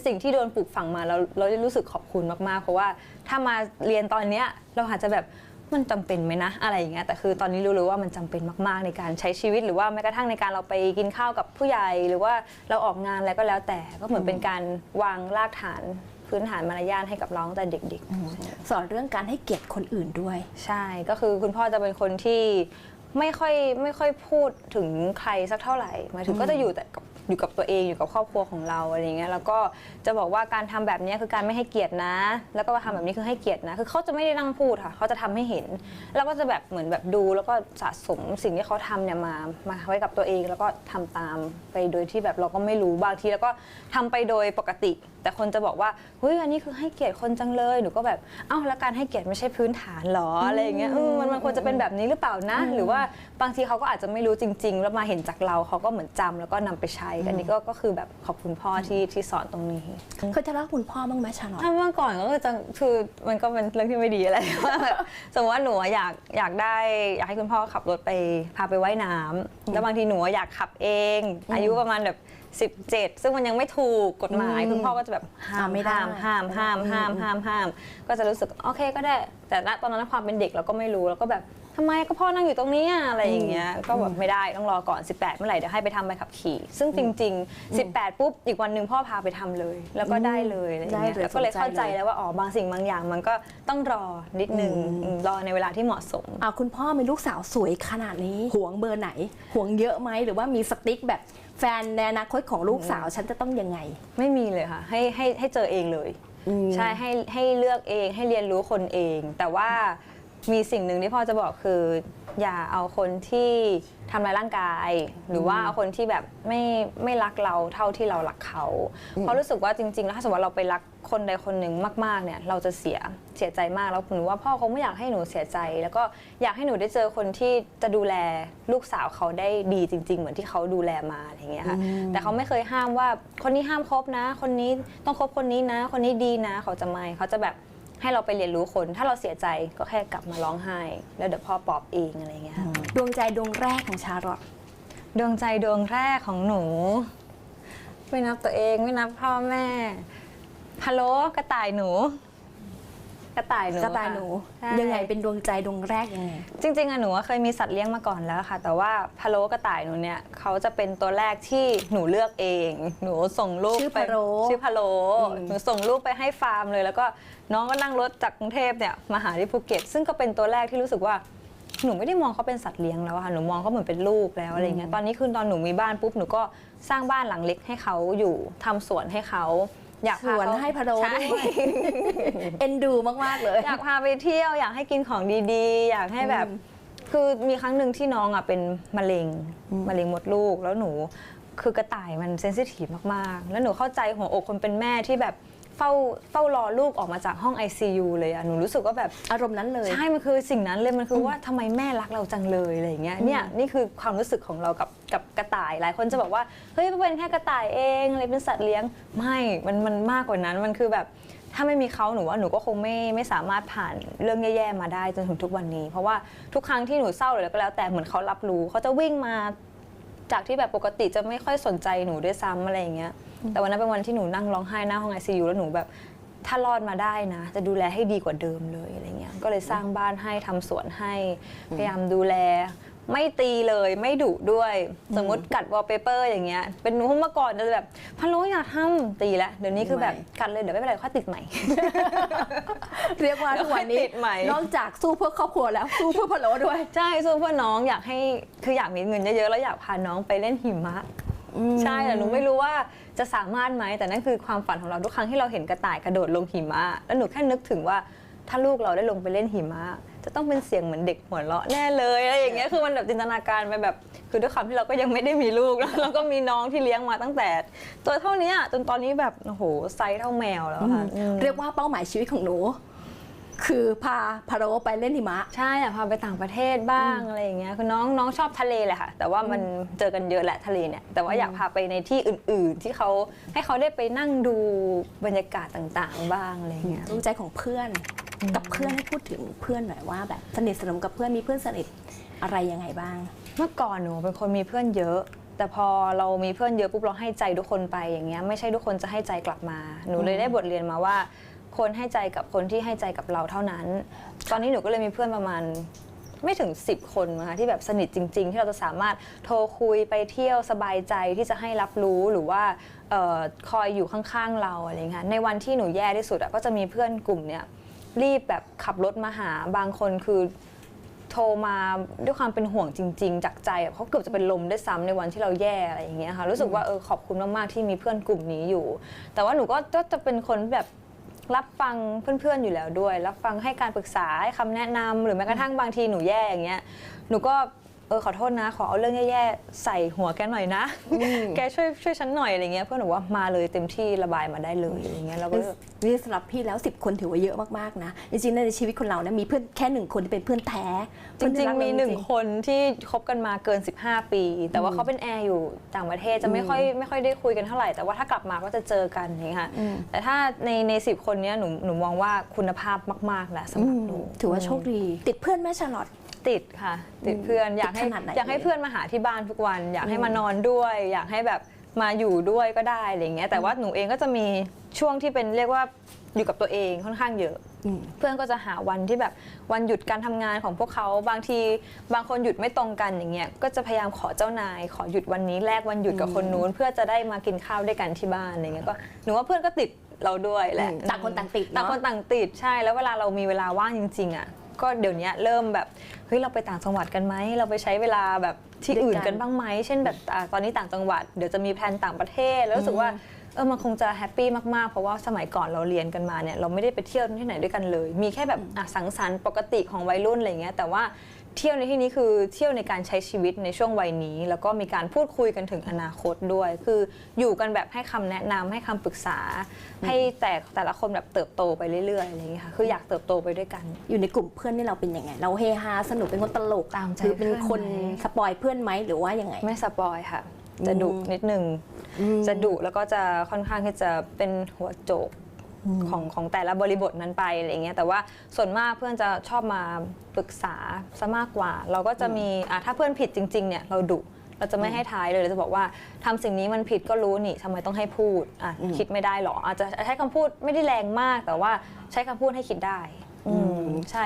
สิ่งที่โดนปลูกฝังมาเราได้รู้สึกขอบคุณมากๆเพราะว่าถ้ามาเรียนตอนเนี้ยเราอาจจะแบบมันจำเป็นไหมนะอะไรอย่างเงี้ยแต่คือตอนนี้รู้เลยว่ามันจำเป็นมากๆในการใช้ชีวิตหรือว่าแม้กระทั่งในการเราไปกินข้าวกับผู้ใหญ่หรือว่าเราออกงานอะไรก็แล้วแต่ก็เหมือนเป็นการวางรากฐานพื้นฐานมารยาทให้กับเราตั้งแต่เด็กๆสอนเรื่องการให้เกียรติคนอื่นด้วยใช่ก็คือคุณพ่อจะเป็นคนที่ไม่ค่อยพูดถึงใครสักเท่าไหร่หมายถึงก็จะอยู่กับตัวเองอยู่กับครอบครัวของเราอะไรอย่างเงี้ยแล้วก็จะบอกว่าการทำแบบนี้คือการไม่ให้เกียรตินะแล้วก็ทำแบบนี้คือให้เกียรตินะคือเขาจะไม่ได้นั่งพูดค่ะเขาจะทำให้เห็นแล้วก็จะแบบเหมือนแบบดูแล้วก็สะสมสิ่งที่เขาทำเนี่ยมาไว้กับตัวเองแล้วก็ทำตามไปโดยที่แบบเราก็ไม่รู้บางทีแล้วก็ทำไปโดยปกติแต่คนจะบอกว่าเฮ้ยอันนี้คือให้เกียรติคนจังเลยหนูก็แบบแล้วการให้เกียรติไม่ใช่พื้นฐานหรออะไรอย่างเงี้ยมันควรจะเป็นแบบนี้หรือเปล่านะหรือว่าบางทีเขาก็อาจจะไม่รู้จริงๆแล้วมาเห็นจากเราเขาก็เหมือนจำแล้วก็นำไปใช้อันนี้ก็คือแบบขอบคุณพ่อที่สอนตรงนี้เคยทะเลาะกับคุณพ่อบ้างไหมชาลอตเมื่อก่อนก็คือมันก็เป็นเรื่องที่ไม่ดีอะไรสมมติว่าหนูอยากให้คุณพ่อขับรถไปพาไปว่ายน้ำแล้วบางทีหนูอยากขับเองอายุประมาณแบบ17ซึ่งมันยังไม่ถูกกฎหมายคุณพ่อก็จะแบบห้ามก็จะรู้สึกโอเคก็ได้แต่ณตอนนั้นความเป็นเด็กเราก็ไม่รู้แล้วก็แบบทำไมก็พ่อนั่งอยู่ตรงนี้อะไรอย่างเงี้ยก็แบบไม่ได้ต้องรอก่อน18เมื่อไหร่เดี๋ยวให้ไปทำใบขับขี่ซึ่งจริงๆ18ปุ๊บอีกวันหนึ่งพ่อพาไปทำเลยแล้วก็ได้เลยอะไรอย่างเงี้ยแล้วก็เลยเข้าใจแล้วว่าบางสิ่งบางอย่างมันก็ต้องรอนิดนึงรอในเวลาที่เหมาะสมคุณพ่อมีลูกสาวสวยขนาดนี้หวงเบอร์ไหนหวงเยอะไหมหรือว่ามีสติ๊กแบบแฟนในอนาคตของลูกสาวฉันจะต้องยังไงไม่มีเลยค่ะให้เจอเองเลยใช่ให้เลือกเองให้เรียนรู้คนเองแต่ว่ามีสิ่งหนึ่งที่พ่อจะบอกคืออย่าเอาคนที่ทำร้ายร่างกายหรือว่าเอาคนที่แบบไม่รักเราเท่าที่เรารักเขาเพราะรู้สึกว่าจริงๆแล้วถ้าสมมติเราไปรักคนใดคนหนึ่งมากๆเนี่ยเราจะเสียใจมากแล้วหนูว่าพ่อคงไม่อยากให้หนูเสียใจแล้วก็อยากให้หนูได้เจอคนที่จะดูแลลูกสาวเขาได้ดีจริงๆเหมือนที่เขาดูแลมาอะไรอย่างเงี้ยค่ะแต่เขาไม่เคยห้ามว่าคนนี้ห้ามคบนะคนนี้ต้องคบคนนี้นะคนนี้ดีนะเขาจะแบบให้เราไปเรียนรู้คนถ้าเราเสียใจก็แค่กลับมาร้องไห้แล้วเดี๋ยวพ่อปลอบเองอะไรเงี้ยดวงใจดวงแรกของชาลอตดวงใจดวงแรกของหนูไม่นับตัวเองไม่นับพ่อแม่ฮัลโหลกระต่ายหนูยังไงเป็นดวงใจดวงแรกยังไงจริงๆหนูเคยมีสัตว์เลี้ยงมาก่อนแล้วค่ะแต่ว่าพะโล้กระต่ายหนูเนี่ยเขาจะเป็นตัวแรกที่หนูเลือกเองหนูส่งลูกชื่อพะโล้หนูส่งลูกไปให้ฟาร์มเลยแล้วก็น้องก็นั่งรถจากกรุงเทพเนี่ยมาหาที่ภูเก็ตซึ่งก็เป็นตัวแรกที่รู้สึกว่าหนูไม่ได้มองเขาเป็นสัตว์เลี้ยงแล้วค่ะหนูมองเขาเหมือนเป็นลูกแล้วอะไรเงี้ยตอนนี้คือตอนหนูมีบ้านปุ๊บหนูก็สร้างบ้านหลังเล็กให้เขาอยู่ทำสวนให้เขาอยากสวนให้พะโล้ด้วยเอ็นดูมากๆเลยอยากพาไปเที่ยวอยากให้กินของดีๆอยากให้แบบคือมีครั้งหนึ่งที่น้องเป็นมะเร็งมดลูกแล้วหนูคือกระต่ายมันเซนซิทีฟมากๆแล้วหนูเข้าใจหัวอกคนเป็นแม่ที่แบบ เฝ้ารอลูกออกมาจากห้อง ICU เลยอะหนูรู้สึกว่าแบบ อารมณ์นั้นเลย ใช่มันคือสิ่งนั้นเลยมันคือว่าทำไมแม่รักเราจังเลยอะไรอย่างเงี้ยนี่คือความรู้สึกของเรากับกระต่ายหลายคนจะบอกว่าเฮ้ยเป็นแค่กระต่ายเองอะไรเป็นสัตว์เลี้ยงไม่มันมากกว่านั้นมันคือแบบถ้าไม่มีเขาหนูว่าหนูก็คงไม่สามารถผ่านเรื่องแย่ๆมาได้จนถึงทุกวันนี้เพราะว่าทุกครั้งที่หนูเศร้าหรืออะไรก็แล้วแต่เหมือนเขารับรู้เขาจะวิ่งมาจากที่แบบปกติจะไม่ค่อยสนใจหนูด้วยซ้ำอะไรอย่างเงี้ยแต่วันนั้นเป็นวันที่หนูนั่งร้องไห้หน้าห้อง ICU แล้วหนูแบบถ้ารอดมาได้นะจะดูแลให้ดีกว่าเดิมเลยอะไรเงี้ยก็เลยสร้างบ้านให้ทำสวนให้พยายามดูแลไม่ตีเลยไม่ดุด้วยสมมติกัดวอลเปเปอร์อย่างเงี้ยเป็นหนูเมื่อก่อนจะแบบพะโล้อยากทำตีแล้วเดี๋ยวนี้คือแบบกัดเลยเดี๋ยวไม่เป็นไรค่อยติดใหม่ เรียกว่าทุกวันนี้ ติดใหม่ นอกจากสู้เพื่อครอบครัวแล้วสู้เพื่อพะโล้ด้วย ใช่สู้เพื่อน้องอยากให้คืออยากมีเงินเยอะๆแล้วอยากพาน้องไปเล่นหิมะใช่แต่หนูไม่รู้ว่าจะสามารถไหมแต่นั่นคือความฝันของเราทุกครั้งที่เราเห็นกระต่ายกระโดดลงหิมะแล้วหนูแค่นึกถึงว่าถ้าลูกเราได้ลงไปเล่นหิมะจะต้องเป็นเสียงเหมือนเด็กหัวเราะแน่เลยอะไรอย่างเงี้ยคือมันแบบจินตนาการไปแบบคือด้วยความที่เราก็ยังไม่ได้มีลูกแล้วก็มีน้องที่เลี้ยงมาตั้งแต่ตัวเท่านี้จนตอนนี้แบบโอ้โหไซส์เท่าแมวแล้วค่ะ เรียกว่าเป้าหมายชีวิตของหนู คือพาพะโล้ไปเล่นหิมะ ใช่อยากพาไปต่างประเทศบ้างอะไรอย่างเงี้ยคือน้องชอบทะเลแหละค่ะแต่ว่ามันเจอกันเยอะแหละทะเลเนี่ยแต่ว่าอยากพาไปในที่อื่นๆที่เขาให้เขาได้ไปนั่งดูบรรยากาศต่างๆบ้างอะไรเงี้ย รู้ใจของเพื่อนกับเพื่อนให้พูดถึงเพื่อนหน่อยว่าแบบสนิทสนมกับเพื่อนมีเพื่อนสนิทอะไรยังไงบ้าง เมื่อก่อนหนูเป็นคนมีเพื่อนเยอะแต่พอเรามีเพื่อนเยอะปุ๊บเราให้ใจทุกคนไปอย่างเงี้ยไม่ใช่ทุกคนจะให้ใจกลับมาหนูเลยได้บทเรียนมาว่าคนให้ใจกับคนที่ให้ใจกับเราเท่านั้นตอนนี้หนูก็เลยมีเพื่อนประมาณไม่ถึง10 คนนะคะที่แบบสนิทจริงๆที่เราจะสามารถโทรคุยไปเที่ยวสบายใจที่จะให้รับรู้หรือว่าคอยอยู่ข้างๆเราอะไรเงี้ยในวันที่หนูแย่ที่สุดก็จะมีเพื่อนกลุ่มเนี้ยรีบแบบขับรถมาหาบางคนคือโทรมาด้วยความเป็นห่วงจริงๆจากใจเขาเกือบจะเป็นลมด้วยซ้ำในวันที่เราแย่อะไรอย่างเงี้ยค่ะรู้สึกว่าขอบคุณมากๆที่มีเพื่อนกลุ่มนี้อยู่แต่ว่าหนูก็จะเป็นคนแบบรับฟังเพื่อนๆอยู่แล้วด้วยรับฟังให้การปรึกษาให้คำแนะนำหรือแม้กระทั่งบางทีหนูแย่อย่างเงี้ยหนูก็ขอโทษนะขอเอาเรื่องแย่ๆใส่หัวแกหน่อยนะแกช่วยฉันหน่อยอะไรเงี้ยเพื่อนหนูว่ามาเลยเต็มที่ระบายมาได้เลยอะไรเงี้ยเราก็นี่สำหรับพี่แล้ว10 คนถือว่าเยอะมากๆนะจริงๆในชีวิตคนเรานะมีเพื่อนแค่1 คนที่เป็นเพื่อนแท้จริงๆมี1 คนที่คบกันมาเกิน15 ปีแต่ว่าเขาเป็นแอร์อยู่ต่างประเทศจะไม่ค่อยได้คุยกันเท่าไหร่แต่ว่าถ้ากลับมาก็จะเจอกันนี่ค่ะแต่ถ้าใน10 คนนี้หนูมองว่าคุณภาพมากๆแหละสำหรับหนูถือว่าโชคดีติดเพื่อนแม่ชาลอตติดค่ะติดเพื่อนอยากให้เพื่อนมาหาที่บ้านทุกวันอยากให้มานอนด้วยอยากให้แบบมาอยู่ด้วยก็ได้อะไรเงี้ยแต่ว่าหนูเองก็จะมีช่วงที่เป็นเรียกว่าอยู่กับตัวเองค่อนข้างเยอะเพื่อนก็จะหาวันที่แบบวันหยุดการทำงานของพวกเขาบางทีบางคนหยุดไม่ตรงกันอย่างเงี้ยก็จะพยายามขอเจ้านายขอหยุดวันนี้แลกวันหยุดกับคนนู้นเพื่อจะได้มากินข้าวด้วยกันที่บ้านอะไรเงี้ยก็หนูว่าเพื่อนก็ติดเราด้วยแหละต่างคนต่างติดต่างคนต่างติดใช่แล้วเวลาเรามีเวลาว่างจริงๆอ่ะก็เดี๋ยวนี้เริ่มแบบเฮ้ยเราไปต่างจังหวัดกันไหมเราไปใช้เวลาแบบที่อื่นกันบ้างไหมเช่นแบบตอนนี้ต่างจังหวัดเดี๋ยวจะมีแพลนต่างประเทศแล้วรู้สึกว่ามันคงจะแฮปปี้มากๆเพราะว่าสมัยก่อนเราเรียนกันมาเนี่ยเราไม่ได้ไปเที่ยวที่ไหนด้วยกันเลยมีแค่แบบสังสรรค์ปกติของวัยรุ่นอะไรเงี้ยแต่ว่าเที่ยวในที่นี้คือเที่ยวในการใช้ชีวิตในช่วงวัยนี้แล้วก็มีการพูดคุยกันถึงอนาคตด้วยคืออยู่กันแบบให้คำแนะนำให้คำปรึกษาให้แต่ละคนแบบเติบโตไปเรื่อยๆอะไรเงี้ยค่ะคืออยากเติบโตไปด้วยกันอยู่ในกลุ่มเพื่อนนี่เราเป็นยังไงเราเฮฮาสนุกเป็นคนตลกตามใจ หรือเป็นคนสปอยเพื่อนไหมหรือว่ายังไงไม่สปอยค่ะจะดุนิดนึงจะดุแล้วก็จะค่อนข้างที่จะเป็นหัวโจกของแต่ละบริบทนั้นไปอะไรเงี้ยแต่ว่าส่วนมากเพื่อนจะชอบมาปรึกษาซะมากกว่าเราก็จะมีถ้าเพื่อนผิดจริงๆเนี่ยเราดุเราจะไม่ให้ท้ายเลยเราจะบอกว่าทำสิ่งนี้มันผิดก็รู้นี่ทำไมต้องให้พูดคิดไม่ได้หรออาจจะใช้คำพูดไม่ได้แรงมากแต่ว่าใช้คำพูดให้คิดได้ใช่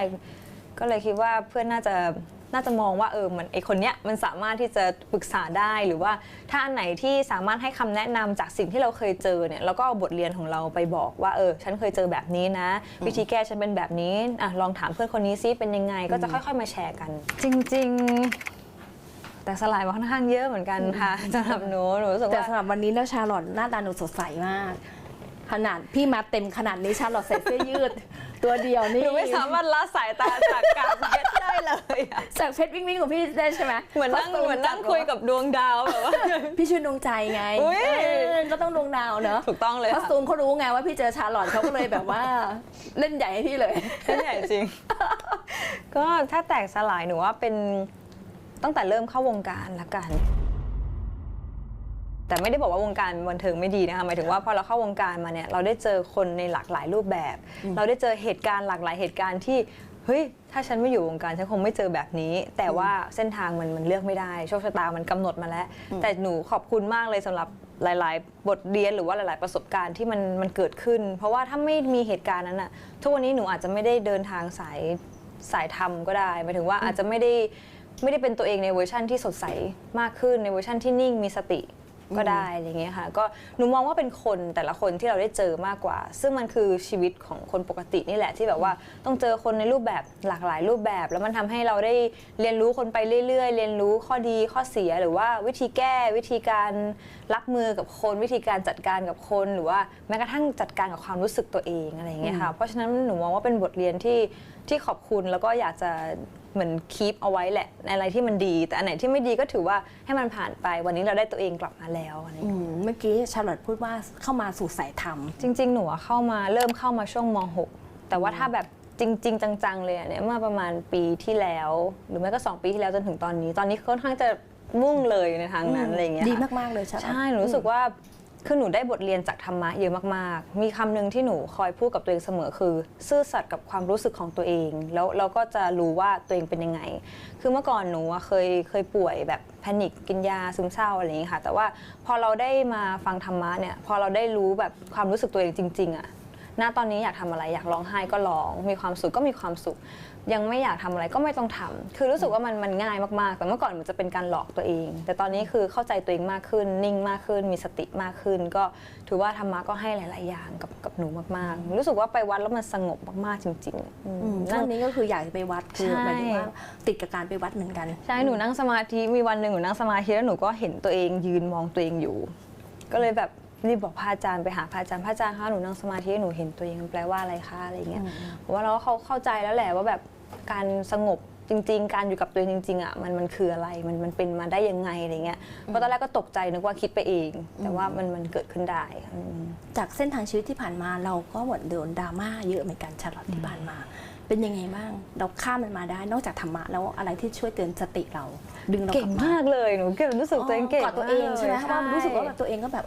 ก็เลยคิดว่าเพื่อนน่าจะมองว่ามันไอคนเนี้ยมันสามารถที่จะปรึกษาได้หรือว่าถ้าอันไหนที่สามารถให้คำแนะนำจากสิ่งที่เราเคยเจอเนี่ยแล้วก็เอาบทเรียนของเราไปบอกว่าฉันเคยเจอแบบนี้นะวิธีแก้ฉันเป็นแบบนี้ลองถามเพื่อนคนนี้ซิเป็นยังไงก็จะค่อยๆมาแชร์กันจริงๆแต่สลายมาค่อนข้างเยอะเหมือนกันค่ะสำหรับหนูรู้สึกว่าแต่สำหรับวันนี้แล้วชาลอตหน้าตาหนูสดใสมากขนาดพี่มาเต็มขนาดนี้ชาลอตใส่เสื้อยืดตัวเดียวนี่หนูไม่สามารถละสายตาจากการเก็ตได้ เลยอะ จากเพชรวิ่งวิ่งของพี่ได้ใช่ไหม เหมือนนั่งคุยกับดวงดาวแบบว่า พี่ชื่อดวงใจไง อุ๊ย ก็ต้องดวงดาวเนอะ ถูกต้องเลย เพราะ ค่ะ ซูมเขารู้ไงว่าพี่เจอชาร์ลอตเขาก็เลยแบบว่าเล่นใหญ่ให้พี่เลย ไม่ใหญ่จริง ก็ถ้าแตกสลายหนูว่าเป็นตั้งแต่เริ่มเข้าวงการละกัน แต่ไม่ได้บอกว่าวงการบันเทิงไม่ดีนะคะหมายถึงว่าพอเราเข้าวงการมาเนี่ยเราได้เจอคนในหลากหลายรูปแบบ เราได้เจอเหตุการณ์หลากหลายเหตุการณ์ที่เฮ้ยถ้าฉันไม่อยู่วงการฉันคงไม่เจอแบบนี้ แต่ว่าเส้นทางมันเลือกไม่ได้โชคชะตามันกำหนดมาแล้ว แต่หนูขอบคุณมากเลยสำหรับหลายๆ บทเรียนหรือว่าหลายๆประสบการณ์ที่มันเกิดขึ้น เพราะว่าถ้าไม่มีเหตุการณ์นั้นอะทุกวันนี้หนูอาจจะไม่ได้เดินทางสายธรรมก็ได้หมายถึงว่าอาจจะไม่ได้เป็นตัวเองในเวอร์ชั่นที่สดใสมากขึ้นในเวอร์ชั่นที่นิ่งมีสติก็ได้อะไรเงี้ยค่ะก็หนูมองว่าเป็นคนแต่ละคนที่เราได้เจอมากกว่า ซึ่งมันคือชีวิตของคนปกตินี่แหละที่แบบว่าต้องเจอคนในรูปแบบหลากหลายรูปแบบ แล้วมันทำให้เราได้เรียนรู้คนไปเรื่อยๆเรียนรู้ข้อดีข้อเสียหรือว่าวิธีแก้วิธีการรับมือกับคนวิธีการจัดการกับคนหรือว่าแม้กระทั่งจัดการกับความรู้สึกตัวเองอะไรเงี้ยค่ะเพราะฉะนั้นหนูมองว่าเป็นบทเรียนที่ขอบคุณแล้วก็อยากจะเหมือนคีปเอาไว้แหละในอะไรที่มันดีแต่อันไหนที่ไม่ดีก็ถือว่าให้มันผ่านไปวันนี้เราได้ตัวเองกลับมาแล้วอะไรอย่างเงี้ย เมื่อกี้ชาร์ลอตพูดว่าเข้ามาสู่สายธรรม จริงๆหนูอะเริ่มเข้ามาช่วงม .6 แต่ว่าถ้าแบบจริงๆจังๆเลยอะเนี่ยเมื่อประมาณปีที่แล้ว หรือไม่ก็2 ปีที่แล้วจนถึงตอนนี้ค่อนข้างจะมุ่งเลยในทางนั้นอะไรอย่างเงี้ย ดี ค่ะ มากๆเลยชาร์ลอต ใช่หนูรู้สึกว่าคือหนูได้บทเรียนจากธรรมะเยอะมากๆมีคำหนึ่งที่หนูคอยพูดกับตัวเองเสมอคือซื่อสัตย์กับความรู้สึกของตัวเองแล้วเราก็จะรู้ว่าตัวเองเป็นยังไงคือเมื่อก่อนหนูอะเคยป่วยแบบแพนิคกินยาซึมเศร้าอะไรอย่างนี้ค่ะแต่ว่าพอเราได้มาฟังธรรมะเนี่ยพอเราได้รู้แบบความรู้สึกตัวเองจริงๆอะณตอนนี้อยากทำอะไรอยากร้องไห้ก็ร้องมีความสุขก็มีความสุขยังไม่อยากทำอะไรก็ไม่ต้องทำคือรู้สึกว่ามันง่ายมากๆแต่เมื่อก่อนมันจะเป็นการหลอกตัวเอง แต่ตอนนี้คือเข้าใจตัวเองมากขึ้นนิ่งมากขึ้นมีสติมากขึ้นก็ถือว่าธรรมะก็ให้หลายๆอย่างกับหนูมากๆรู้สึกว่าไปวัดแล้วมันสงบมากๆจริงๆ ช่วงนี้ก็คืออยากจะไปวัดคือ ใช่ หมายถึงว่าติดกับการไปวัดเหมือนกัน ใช่หนูนั่งสมาธิมีวันหนึ่งหนูนั่งสมาธิแล้วหนูก็เห็นตัวเองยืนมองตัวเองอยู่ ก็เลยแบบรีบบอกพระอาจารย์ไปหาพระอาจารย์คะหนูนั่งสมาธิหนูเห็นตัวเองมันแปลว่าอะไรคะอะไรเงี้ยเพราะว่าเราก็เข้าใจแล้วแหละว่าแบบการสงบจริงๆการอยู่กับตัวเองจริงๆอ่ะมันคืออะไรมันเป็นมาได้ยังไงอะไรเงี้ยเพราะตอนแรกก็ตกใจนึกว่าคิดไปเองแต่ว่ามันเกิดขึ้นได้ จากเส้นทางชีวิตที่ผ่านมาเราก็เหมือนโดนดราม่าเยอะเหมือนกันชาร์ลอตที่ผ่านมา เป็นยังไงบ้างเราข้ามมันมาได้นอกจากธรรมะแล้วอะไรที่ช่วยเตือนสติเราดึงเราก เก่ ลั ง บมา มากเลยหนูเก่งรู้สึกตัวเองเก่ง กอดตัวเองใช่ไหมเพราะว่ารู้สึกว่าแบบตัวเองก็แบบ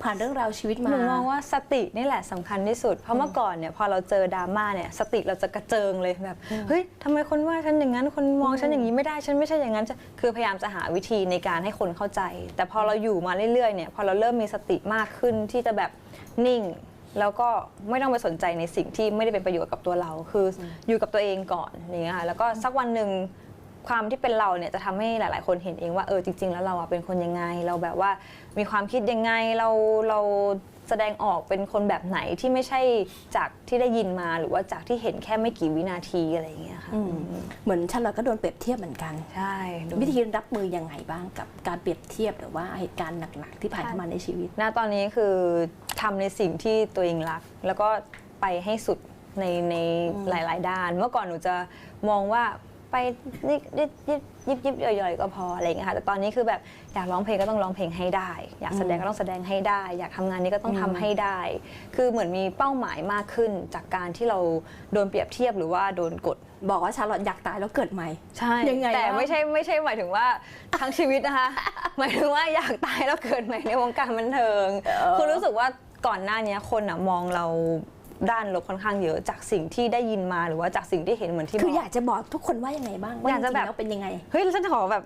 ผ่านเรื่องราวชีวิตมา หนูมองว่าสตินี่แหละสำคัญที่สุด เพราะเมื่อก่อนเนี่ยพอเราเจอดราม่าเนี่ยสติเราจะกระเจิงเลยแบบเฮ้ยทำไมคนว่าฉันอย่างนั้นคนมองฉันอย่างนี้ไม่ได้ฉันไม่ใช่อย่างนั้นคือพยายามจะหาวิธีในการให้คนเข้าใจ แต่พอเราอยู่มาเรื่อยๆเนี่ยพอเราเริ่มมีสติมากขึ้นที่จะแบบนิ่งแล้วก็ไม่ต้องไปสนใจในสิ่งที่ไม่ได้เป็นประโยชน์กับตัวเราคืออยู่กับตัวเองก่อนอย่างเงี้ยค่ะแล้วก็สักวันหนึ่งความที่เป็นเราเนี่ยจะทำให้หลายๆคนเห็นเองว่าจริงๆแล้วเราเป็นคนยังไงเราแบบว่ามีความคิดยังไงเราแสดงออกเป็นคนแบบไหนที่ไม่ใช่จากที่ได้ยินมาหรือว่าจากที่เห็นแค่ไม่กี่วินาทีอะไรอย่างเงี้ยค่ะ เหมือนชาร์ลอตก็โดนเปรียบเทียบเหมือนกัน ใช่ วิธีรับมือยังไงบ้างกับการเปรียบเทียบหรือว่าเหตุการณ์หนักๆที่ผ่านเข้ามาในชีวิต ณตอนนี้คือทำในสิ่งที่ตัวเองรักแล้วก็ไปให้สุดในหลายๆด้านเมื่อก่อนหนูจะมองว่าไปยิบย่อยๆก็พออะไรอย่างเงี้ยค่ะแต่ตอนนี้คือแบบอยากร้องเพลงก็ต้องร้องเพลงให้ได้อยากแสดงก็ต้องแสดงให้ได้อยากทำงานนี้ก็ต้องทำให้ได้คือเหมือนมีเป้าหมายมากขึ้นจากการที่เราโดนเปรียบเทียบหรือว่าโดนกด บอกว่าชาร์ลอตอยากตายแล้วเกิดใหม่ ใช่ ยังไง แต่ วะ ไม่ใช่หมายถึงว่าทั้งชีวิตนะคะ หมายถึงว่าอยากตายแล้วเกิดใหม่ในวงการบันเทิงคือรู้สึกว่าก่อนหน้านี้คนมองเราด้านลบค่อนข้างเยอะจากสิ่งที่ได้ยินมาหรือว่าจากสิ่งที่เห็นเหมือนที่ คืออยากจะบอกทุกคนว่ายังไงบ้างว่า อยากจะแบบ จริงๆแล้วเป็นยังไง เฮ้ยฉันขอแบบ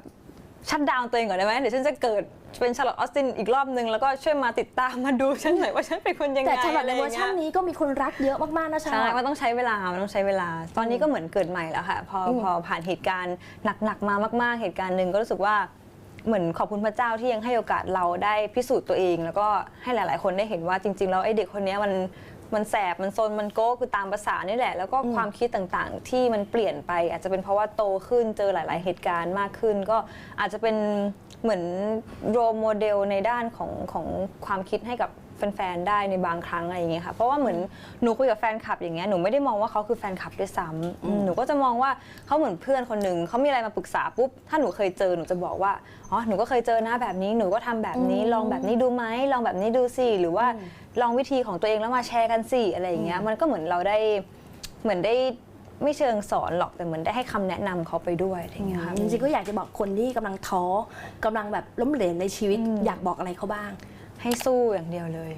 ชัดดาวน์ตัวเองก่อนได้ไหมเดี๋ยวฉันจะเกิดเป็นชาร์ลอตออสตินอีกรอบนึงแล้วก็ช่วยมาติดตามมาดูฉันหน่อยว่าฉันเป็นคนยังไง แต่ชาร์ลอตใน ะ เว ไร อร์ ย่าง ชัน งี้ย นี้ก็มีคนรักเยอะมากๆนะชาร์ ใช่ ลอต มันต้องใช้เวลาตอนนี้ก็เหมือนเกิดใหม่แล้วค่ะพอผ่านเหตุการณ์หนักๆมามากๆเหตุการณ์หนึ่งก็รู้สึกว่าเหมือนขอบคุณพระเจ้าที่ยังให้โอกาสเราได้พิสูจน์ตัวเองแล้วก็ให้หลายๆคนได้เห็นว่าจริงๆแล้วไอ้เด็กคนนี้มันแสบมันซนมันโก้คือตามภาษานี่แหละแล้วก็ความคิดต่างๆที่มันเปลี่ยนไปอาจจะเป็นเพราะว่าโตขึ้นเจอหลายๆเหตุการณ์มากขึ้นก็อาจจะเป็นเหมือนโรลโมเดลในด้านของความคิดให้กับ แฟนๆได้ในบางครั้งอะไรอย่างเงี้ยค่ะเพราะว่าเหมือนหนูคุยกับแฟนคลับอย่างเงี้ยหนูไม่ได้มองว่าเขาคือแฟนคลับด้วยซ้ำหนูก็จะมองว่าเขาเหมือนเพื่อนคนหนึ่งเขามีอะไรมาปรึกษาปุ๊บถ้าหนูเคยเจอหนูจะบอกว่าอ๋อหนูก็เคยเจอนะแบบนี้หนูก็ทำแบบนี้ลองแบบนี้ดูไหมลองแบบนี้ดูสิหรือว่าลองวิธีของตัวเองแล้วมาแชร์กันสิอะไรอย่างเงี้ยมันก็เหมือนเราได้เหมือนได้ไม่เชิงสอนหรอกแต่เหมือนได้ให้คำแนะนำเขาไปด้วยอะไรอย่างเงี้ยค่ะ จริงๆก็อยากจะบอกคนที่กำลังท้อกำลังแบบล้มเหลวในชีวิตอยากบอกอะไรเขาบ้าง ให้สู้อย่างเดียวเลย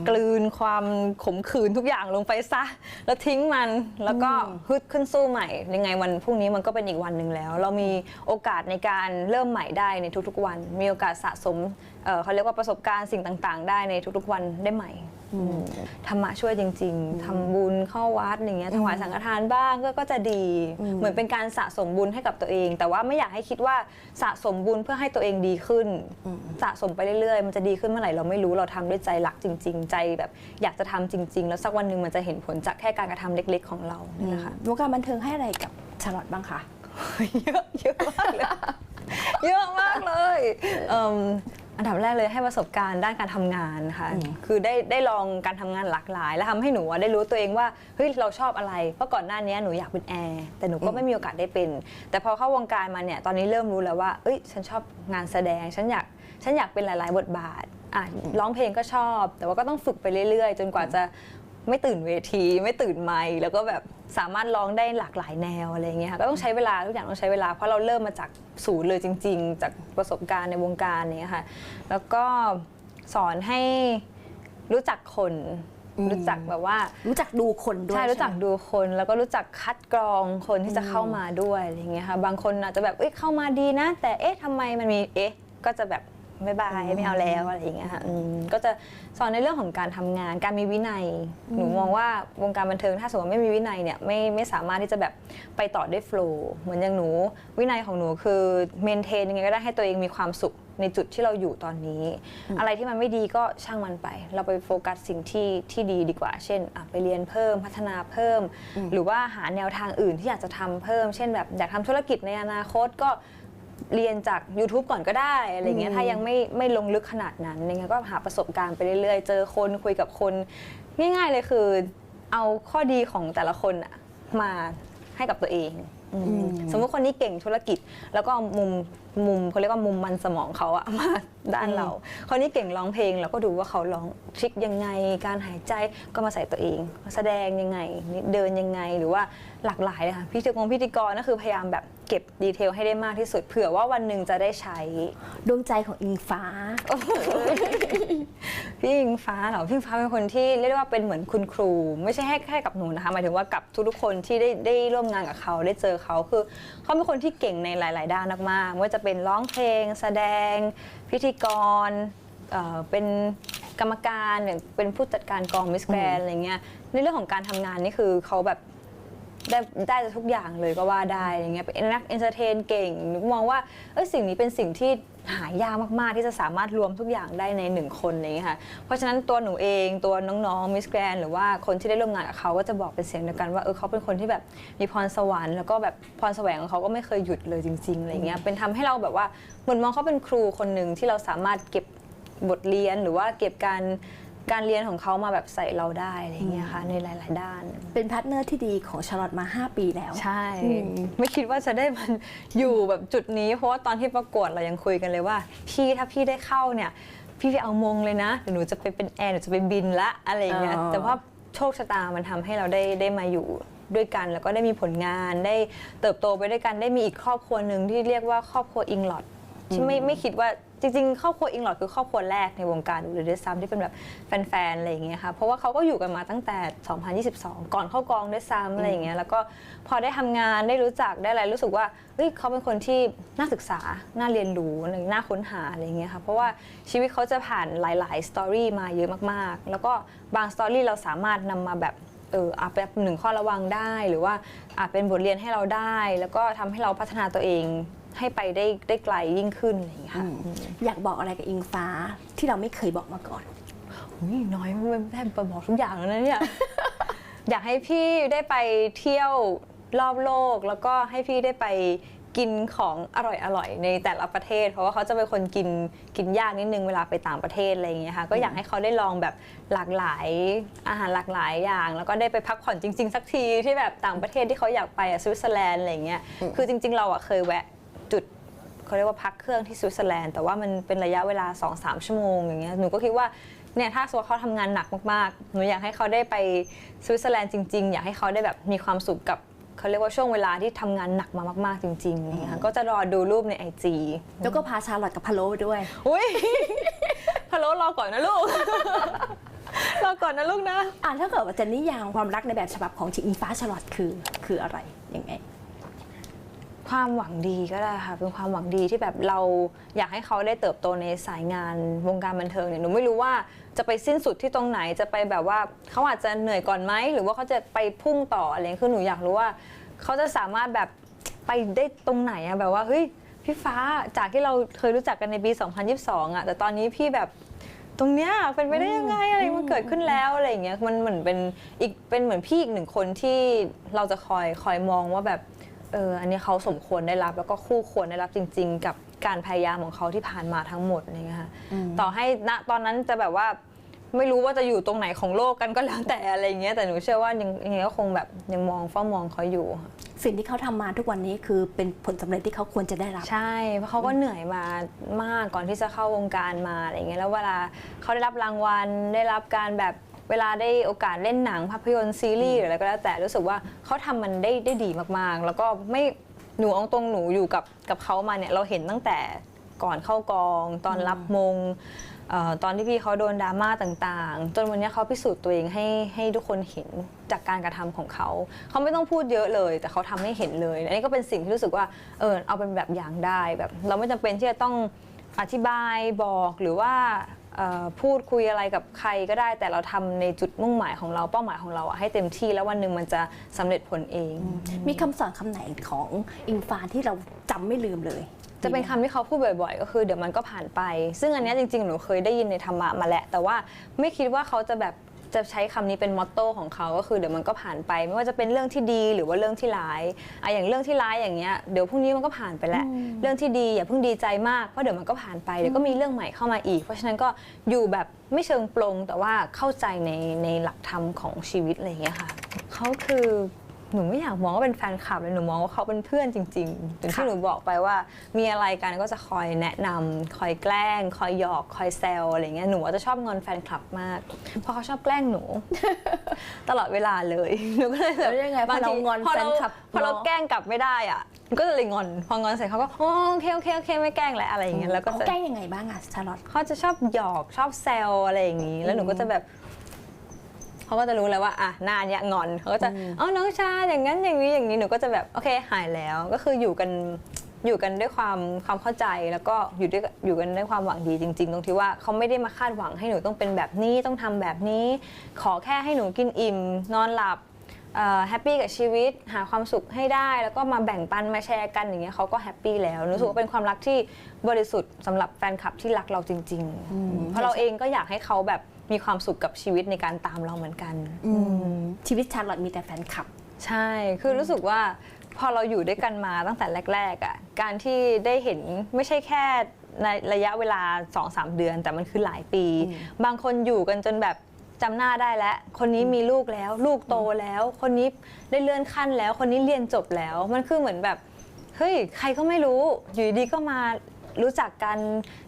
กลืนความขมขื่นทุกอย่างลงไปซะแล้วทิ้งมันแล้วก็ฮึดขึ้นสู้ใหม่ยังไงวันพรุ่งนี้มันก็เป็นอีกวันหนึ่งแล้ว เรามีโอกาสในการเริ่มใหม่ได้ในทุกๆวัน มีโอกาสสะสมเขาเรียกว่าประสบการณ์สิ่งต่างๆ ได้ในทุกๆวันได้ใหม่ธรรมะช่วยจริงๆทำบุญเข้าวัดอย่างเงี้ยถวายสังฆทานบ้างก็จะดีเหมือนเป็นการสะสมบุญให้กับตัวเอง แต่ว่าไม่อยากให้คิดว่าสะสมบุญเพื่อให้ตัวเองดีขึ้นสะสมไปเรื่อยๆมันจะดีขึ้นเมื่อไหร่เราไม่รู้เราทำด้วยใจรักจริงๆใจแบบอยากจะทำจริงๆแล้วสักวันหนึ่งมันจะเห็นผลจากแค่การกระทำเล็กๆของเรานี่นะคะ วงการบันเทิงให้อะไรกับชาร์ลอตบ้างคะ เยอะมากเลยเยอะมากเลยอันดับแรกเลยให้ประสบการณ์ด้านการทำงานค่ะคือได้ลองการทำงานหลากหลาย แล้วทำให้หนูได้รู้ตัวเองว่าเฮ้ยเราชอบอะไรเพราะก่อนหน้านี้หนูอยากเป็นแอร์แต่หนูก็ไม่มีโอกาสได้เป็นแต่พอเข้าวงการมาเนี่ยตอนนี้เริ่มรู้แล้วว่าเอ้ยฉันชอบงานแสดงฉันอยากเป็นหลายๆบทบาทร้องเพลงก็ชอบแต่ว่าก็ต้องฝึกไปเรื่อยๆจนกว่าจะไม่ตื่นเวทีไม่ตื่นไมค์แล้วก็แบบสามารถร้องได้หลากหลายแนวอะไรอย่างเงี้ยค่ะก็ต้องใช้เวลาทุกอย่างต้องใช้เวลาเพราะเราเริ่มมาจากศูนย์เลยจริงๆจากประสบการณ์ในวงการเนี้ยค่ะแล้วก็สอนให้รู้จักคนรู้จักแบบว่ารู้จักดูคนด้วยใช่รู้จักดูคนแล้วก็รู้จักคัดกรองคนที่จะเข้ามาด้วยอะไรอย่างเงี้ยค่ะบางคนอาจจะแบบเข้ามาดีนะแต่ทำไมมันมีก็จะแบบไม่บายไม่เอาแล้วอะไรอย่างเงี้ยค่ะก็จะสอนในเรื่องของการทำงานการมีวินัยหนูมองว่าวงการบันเทิงถ้าสมมติไม่มีวินัยเนี่ยไม่สามารถที่จะแบบไปต่อได้โฟลว์เหมือนอย่างหนูวินัยของหนูคือเมนเทนยังไงก็ได้ให้ตัวเองมีความสุขในจุดที่เราอยู่ตอนนี้อะไรที่มันไม่ดีก็ช่างมันไปเราไปโฟกัสสิ่งที่ดีดีกว่าเช่นไปเรียนเพิ่มพัฒนาเพิ่มหรือว่าหาแนวทางอื่นที่อยากจะทำเพิ่มเช่นแบบอยากทำธุรกิจในอนาคตก็เรียนจาก YouTube ก่อนก็ได้อะไรเงี้ยถ้ายังไม่ลงลึกขนาดนั้นยังไงก็หาประสบการณ์ไปเรื่อยๆเจอคนคุยกับคนง่ายๆเลยคือเอาข้อดีของแต่ละคนมาให้กับตัวเองสมมติคนนี้เก่งธุรกิจแล้วก็เอามุมเขาเรียกว่ามุมมันสมองเขามาด้านเราคนนี้เก่งร้องเพลงเราก็ดูว่าเขาร้องทริคยังไงการหายใจก็มาใส่ตัวเองแสดงยังไงเดินยังไงหรือว่าหลากหลายเลยค่ะพิธีกรก็คือพยายามแบบเก็บดีเทลให้ได้มากที่สุดเผื่อว่าวันหนึ่งจะได้ใช้ดวงใจของอิงฟ้า พี่อิงฟ้าเหรอพี่อิงฟ้าเป็นคนที่เรียกได้ว่าเป็นเหมือนคุณครูไม่ใช่แค่กับหนูนะคะหมายถึงว่ากับทุกๆคนที่ได้ร่วมงานกับเขาได้เจอเขาคือเขาเป็นคนที่เก่งในหลายๆด้านมากๆไม่ว่าจะเป็นร้องเพลงแสดงพิธีกรเป็นกรรมการอย่างเป็นผู้จัดการกองมิสแกรนอะไรเงี้ยในเรื่องของการทำงานนี่คือเขาแบบได้ทุกอย่างเลยก็ว่าได้อย่างเงี้ยเป็นนักเอนเตอร์เทนเก่งหนูมองว่าสิ่งนี้เป็นสิ่งที่หายากมากๆที่จะสามารถรวมทุกอย่างได้ในหนึ่งคนอะไรเงี้ยค่ะเพราะฉะนั้นตัวหนูเองตัวน้องๆมิสแกรนหรือว่าคนที่ได้ร่วมงานกับเขาก็จะบอกเป็นเสียงเดียวกันว่าเขาเป็นคนที่แบบมีพรสวรรค์แล้วก็แบบพรแสวงของเขาก็ไม่เคยหยุดเลยจริงๆอะไรเงี้ยเป็นทำให้เราแบบว่าเหมือนมองเขาเป็นครูคนหนึ่งที่เราสามารถเก็บบทเรียนหรือว่าเก็บการเรียนของเขามาแบบใส่เราได้อะไรเงี้ยค่ะในหลายๆด้านเป็นพาร์ทเนอร์ที่ดีของชาร์ลอตมา5 ปีแล้วใช่ไม่คิดว่าจะได้มันอยู่แบบจุดนี้เพราะว่าตอนที่ประกวดเรายังคุยกันเลยว่าถ้าพี่ได้เข้าเนี่ยพี่ไปเอามงเลยนะเดี๋ยวหนูจะไปเป็นแอร์หนูจะไปบินละอะไรเงี้ยแต่ว่าโชคชะตามันทำให้เราได้มาอยู่ด้วยกันแล้วก็ได้มีผลงานได้เติบโตไปด้วยกันได้มีอีกครอบครัวหนึ่งที่เรียกว่าครอบครัวอิงลอดที่ไม่คิดว่าจริงๆครอบครัวอิงลอดคือครอบครัวแรกในวงการหรือด้วยซ้ำที่เป็นแบบแฟนๆอะไรอย่างเงี้ยค่ะเพราะว่าเขาก็อยู่กันมาตั้งแต่ 2022 ก่อนเข้ากองด้วยซ้ำอะไรอย่างเงี้ยแล้วก็พอได้ทำงานได้รู้จักได้อะไรรู้สึกว่าเขาเป็นคนที่น่าศึกษาน่าเรียนรู้น่าค้นหาอะไรอย่างเงี้ยค่ะเพราะว่าชีวิตเขาจะผ่านหลายๆสตอรี่มาเยอะมากๆแล้วก็บางสตอรี่เราสามารถนำมาแบบแบบหนึ่งข้อระวังได้หรือว่าเป็นบทเรียนให้เราได้แล้วก็ทำให้เราพัฒนาตัวเองให้ไปได้ไกลยิ่งขึ้นอะไรอย่างเงี้ยค่ะอยากบอกอะไรกับอิงฟ้าที่เราไม่เคยบอกมาก่อนน้อยไม่ได้บอกทุกอย่างแล้วนะเนี่ย อยากให้พี่ได้ไปเที่ยวรอบโลกแล้วก็ให้พี่ได้ไป กินของอร่อยๆในแต่ละประเทศเพราะว่าเขาจะเป็นคนกินยากนิดนึงเวลาไปต่างประเทศอะไรอย่างเงี้ยค่ะก็อยากให้เขาได้ลองแบบหลากหลายอาหารหลากหลายอย่างแล้วก็ได้ไปพักผ่อนจริงๆสักทีที่แบบต่างประเทศที่เขาอยากไปสวิตเซอร์แลนด์อะไรอย่างเงี้ยคือจริงๆเราเคยแวะจุดเขาเรียกว่าพักเครื่องที่สวิตเซอร์แลนด์แต่ว่ามันเป็นระยะเวลา 2-3 ชั่วโมงอย่างเงี้ยหนูก็คิดว่าเนี่ยถ้าสมมติเขาทำงานหนักมากๆหนูอยากให้เขาได้ไปสวิตเซอร์แลนด์จริงๆอยากให้เขาได้แบบมีความสุขกับเขาเรียกว่าช่วงเวลาที่ทำงานหนักมามากๆจริงๆอย่างเงี้ยก็จะรอดูรูปใน IG แล้วก็พาชาลอตกับพะโล้ด้วย อุ้ย พะโล้รอก่อนนะลูก รอก่อนนะลูกนะ ถ้าเกิดว่าจะนิยามความรักในแบบฉบับของอิงฟ้าชาลอตคืออะไรยังไงความหวังดีก็ได้ค่ะเป็นความหวังดีที่แบบเราอยากให้เขาได้เติบโตในสายงานวงการบันเทิงเนี่ยหนูไม่รู้ว่าจะไปสิ้นสุดที่ตรงไหนจะไปแบบว่าเขาอาจจะเหนื่อยก่อนไหมหรือว่าเขาจะไปพุ่งต่ออะไรคือหนูอยากรู้ว่าเขาจะสามารถแบบไปได้ตรงไหนอะแบบว่าเฮ้ยพี่ฟ้าจากที่เราเคยรู้จักกันในปี 2022อะแต่ตอนนี้พี่แบบตรงเนี้ยเป็นไปได้ยังไงอะไรมันเกิดขึ้นแล้วอะไรอย่างเงี้ยมันเหมือนเป็นเหมือนพี่อีกหนึ่งคนที่เราจะคอยมองว่าแบบอันนี้เขาสมควรได้รับแล้วก็คู่ควรได้รับจริงๆกับการพยายามของเขาที่ผ่านมาทั้งหมดอะไรเงี้ยค่ะต่อให้ณตอนนั้นจะแบบว่าไม่รู้ว่าจะอยู่ตรงไหนของโลกกันก็แล้วแต่อะไรเงี้ยแต่หนูเชื่อว่ายังไงก็คงแบบยังเฝ้ามองเขาอยู่สิ่งที่เขาทำมาทุกวันนี้คือเป็นผลสำเร็จที่เขาควรจะได้รับใช่เพราะเขาก็เหนื่อยมามากก่อนที่จะเข้าวงการมาอะไรเงี้ยแล้วเวลาเขาได้รับรางวัลได้รับการแบบเวลาได้โอกาสเล่นหนังภาพยนตร์ซีรีส์หรืออะไรก็แล้วแต่รู้สึกว่าเขาทำมันได้ดีมากๆแล้วก็ไม่หนูเอาตรงหนูอยู่กับเขามาเนี่ยเราเห็นตั้งแต่ก่อนเข้ากองตอนรับมงตอนที่พี่เขาโดนดราม่าต่างๆจนวันนี้เขาพิสูจน์ตัวเองให้ทุกคนเห็นจากการกระทำของเขาไม่ต้องพูดเยอะเลยแต่เขาทำให้เห็นเลยอันนี้ก็เป็นสิ่งที่รู้สึกว่าเอาเป็นแบบอย่างได้แบบเราไม่จำเป็นที่จะต้องอธิบายบอกหรือว่าพูดคุยอะไรกับใครก็ได้แต่เราทำในจุดมุ่งหมายของเราเป้าหมายของเราให้เต็มที่แล้ววันหนึ่งมันจะสำเร็จผลเองมีคำสอนคำไหนของอิงฟ้าที่เราจำไม่ลืมเลยจะเป็นคำที่เขาพูดบ่อยๆก็คือเดี๋ยวมันก็ผ่านไปซึ่งอันนี้จริงๆหนูเคยได้ยินในธรรมะมาแหละแต่ว่าไม่คิดว่าเขาจะใช้คำนี้เป็นมอตโต้ของเขาก็คือเดี๋ยวมันก็ผ่านไปไม่ว่าจะเป็นเรื่องที่ดีหรือว่าเรื่องที่ร้ายอย่างเรื่องที่ร้ายอย่างเงี้ยเดี๋ยวพรุ่งนี้มันก็ผ่านไปแล้วเรื่องที่ดีอย่าเพิ่งดีใจมากเพราะเดี๋ยวมันก็ผ่านไปเดี๋ยวก็มีเรื่องใหม่เข้ามาอีกเพราะฉะนั้นก็อยู่แบบไม่เชิงปลงแต่ว่าเข้าใจในหลักธรรมของชีวิตอะไรอย่างเงี้ยค่ะเขาคือหนูไม่อยากมองว่าเป็นแฟนคลับเลยหนูมองว่าเขาเป็นเพื่อนจริงๆอย่างที่หนูบอกไปว่ามีอะไรกันก็จะคอยแนะนำคอยแกล้งคอยหยอกคอยแซวอะไรเงี้ยหนูจะชอบงอนแฟนคลับมากเพราะเขาชอบแกล้งหนู ตลอดเวลาเลยหนูก็เลยแบบบางทีพอเราแกล้งกลับไม่ได้อ่ะก็เลยงอนพองอนเสร็จเขาก็โอเคไม่แกล้งแล้วอะไรอย่างเงี้ยแล้วก็แกล้งยังไงบ้างอะชาลอตเขาจะชอบหยอกชอบแซวอะไรอย่างงี้แล้วหนูก็จะแบบเขาก็จะรู้แล้วว่าหน้าเนี้ยงอนเขาก็จะน้องชาอย่างนั้นอย่างนี้หนูก็จะแบบโอเคหายแล้วก็คืออยู่กันด้วยความเข้าใจแล้วก็อยู่กันด้วยความหวังดีจริงๆตรงที่ว่าเขาไม่ได้มาคาดหวังให้หนูต้องเป็นแบบนี้ต้องทำแบบนี้ขอแค่ให้หนูกินอิ่มนอนหลับแฮปปี้กับชีวิตหาความสุขให้ได้แล้วก็มาแบ่งปันมาแชร์กันอย่างเงี้ยเขาก็แฮปปี้แล้วรู้สึกว่าเป็นความรักที่บริสุทธิ์สำหรับแฟนคลับที่รักเราจริงๆเพราะเราเองก็อยากให้เขาแบบมีความสุขกับชีวิตในการตามเราเหมือนกันชีวิตชาลอตมีแต่แฟนคลับใช่คือรู้สึกว่าพอเราอยู่ด้วยกันมาตั้งแต่แรกๆอ่ะการที่ได้เห็นไม่ใช่แค่ในระยะเวลา 2-3 เดือนแต่มันคือหลายปีบางคนอยู่กันจนแบบจำหน้าได้แล้วคนนี้มีลูกแล้วลูกโตแล้วคนนี้ได้เลื่อนขั้นแล้วคนนี้เรียนจบแล้วมันคือเหมือนแบบเฮ้ยใครก็ไม่รู้อยู่ดีก็มารู้จักกัน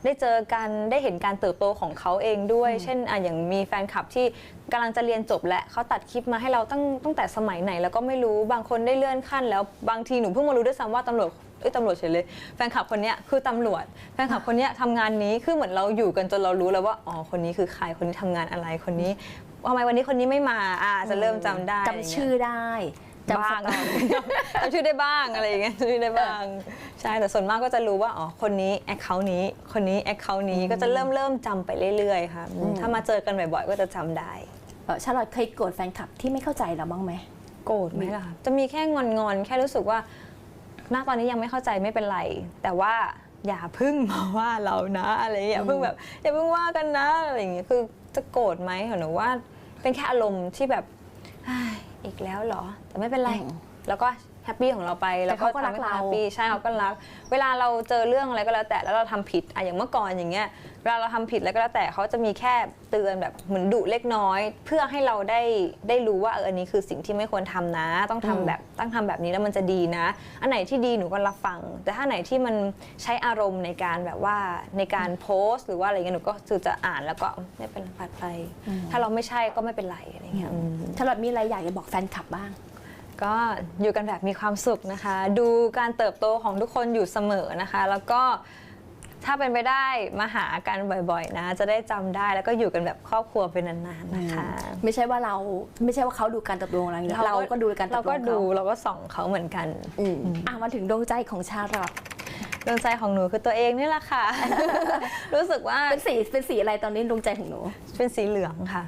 ได้เจอกันได้เห็นการเติบโตของเขาเองด้วยเช่นอย่างมีแฟนคลับที่กำลังจะเรียนจบและเขาตัดคลิปมาให้เราตั้งแต่สมัยไหนแล้วก็ไม่รู้บางคนได้เลื่อนขั้นแล้วบางทีหนูเพิ่งมารู้ด้วยซ้ำว่าตำรวจเฉยเลยแฟนคลับคนนี้คือตำรวจแฟนคลับคนนี้ทำงานนี้คือเหมือนเราอยู่กันจนเรารู้แล้วว่าคนนี้คือใครคนนี้ทำงานอะไรคนนี้ทำไมวันนี้คนนี้ไม่มาจะเริ่มจำได้จำชื่อได้บ้างจำชื่อได้บ้างอะไรอย่างเงี้ยชื่อได้บ้างใช่แต่ส่วนมากก็จะรู้ว่าคนนี้แอคเคาท์นี้คนนี้แอคเคาท์นี้ก็จะเริ่มจำไปเรื่อยๆค่ะถ้ามาเจอกันบ่อยๆก็จะจำได้ชาลอตเคยโกรธแฟนคลับที่ไม่เข้าใจเราบ้างไหมโกรธไหมล่ะจะมีแค่งอนแค่รู้สึกว่าณตอนนี้ยังไม่เข้าใจไม่เป็นไรแต่ว่าอย่าพึ่งมาว่าเรานะอะไรอย่าพึ่งว่ากันนะอะไรอย่างเงี้ยคือจะโกรธไหมหนูว่าเป็นแค่อารมณ์ที่แบบอีกแล้วเหรอแต่ไม่เป็นไรแล้วก็แฮ ปปี้ของเราไปแล้วก็ เขาก็รัก ทำให้ เรา แฮปปี้ใช่เขาก็รักเวลาเราเจอเรื่องอะไรก็แล้วแต่แล้วเราทำผิดอย่างเมื่อก่อนอย่างเงี้ยเวลาเราทำผิดแล้วก็แล้วแต่เขาจะมีแค่เตือนแบบเหมือนดุเล็กน้อย เพื่อให้เราได้รู้ว่าอันนี้คือสิ่งที่ไม่ควรทำนะต้องทำแบบนี้แล้วมันจะดีนะอันไหนที่ดีหนูก็รับฟังแต่ถ้าไหนที่มันใช้อารมณ์ในการแบบว่าในการโพสต์หรือว่าอะไรเงี้ยหนูก็คือจะอ่านแล้วก็ไม่เป็นไรผ่านไปถ้าเราไม่ใช่ก็ไม่เป็นไรอะไรเงี้ย ชาลอตมีอะไรอยากจะบอกแฟนคลับบ้าง ก็อยู่กันแบบมีความสุขนะคะ ดูการเติบโตของทุกคนอยู่เสมอนะคะ แล้วก็ถ้าเป็นไปได้มาหากันบ่อยๆนะจะได้จำได้แล้วก็อยู่กันแบบครอบครัวเป็นนานๆนะคะ ไม่ใช่ว่าเขาดูการเติบโตของเราก็ดูการเติบโต เราก็ ของ ดู เขา เราก็ส่องเขาเหมือนกัน มาถึงดวงใจของชาลอต ดวงใจของหนูคือตัวเองนี่แหละค่ะ รู้สึกว่า เป็นสีอะไรตอนนี้ดวงใจของหนู เป็นสีเหลืองค่ะ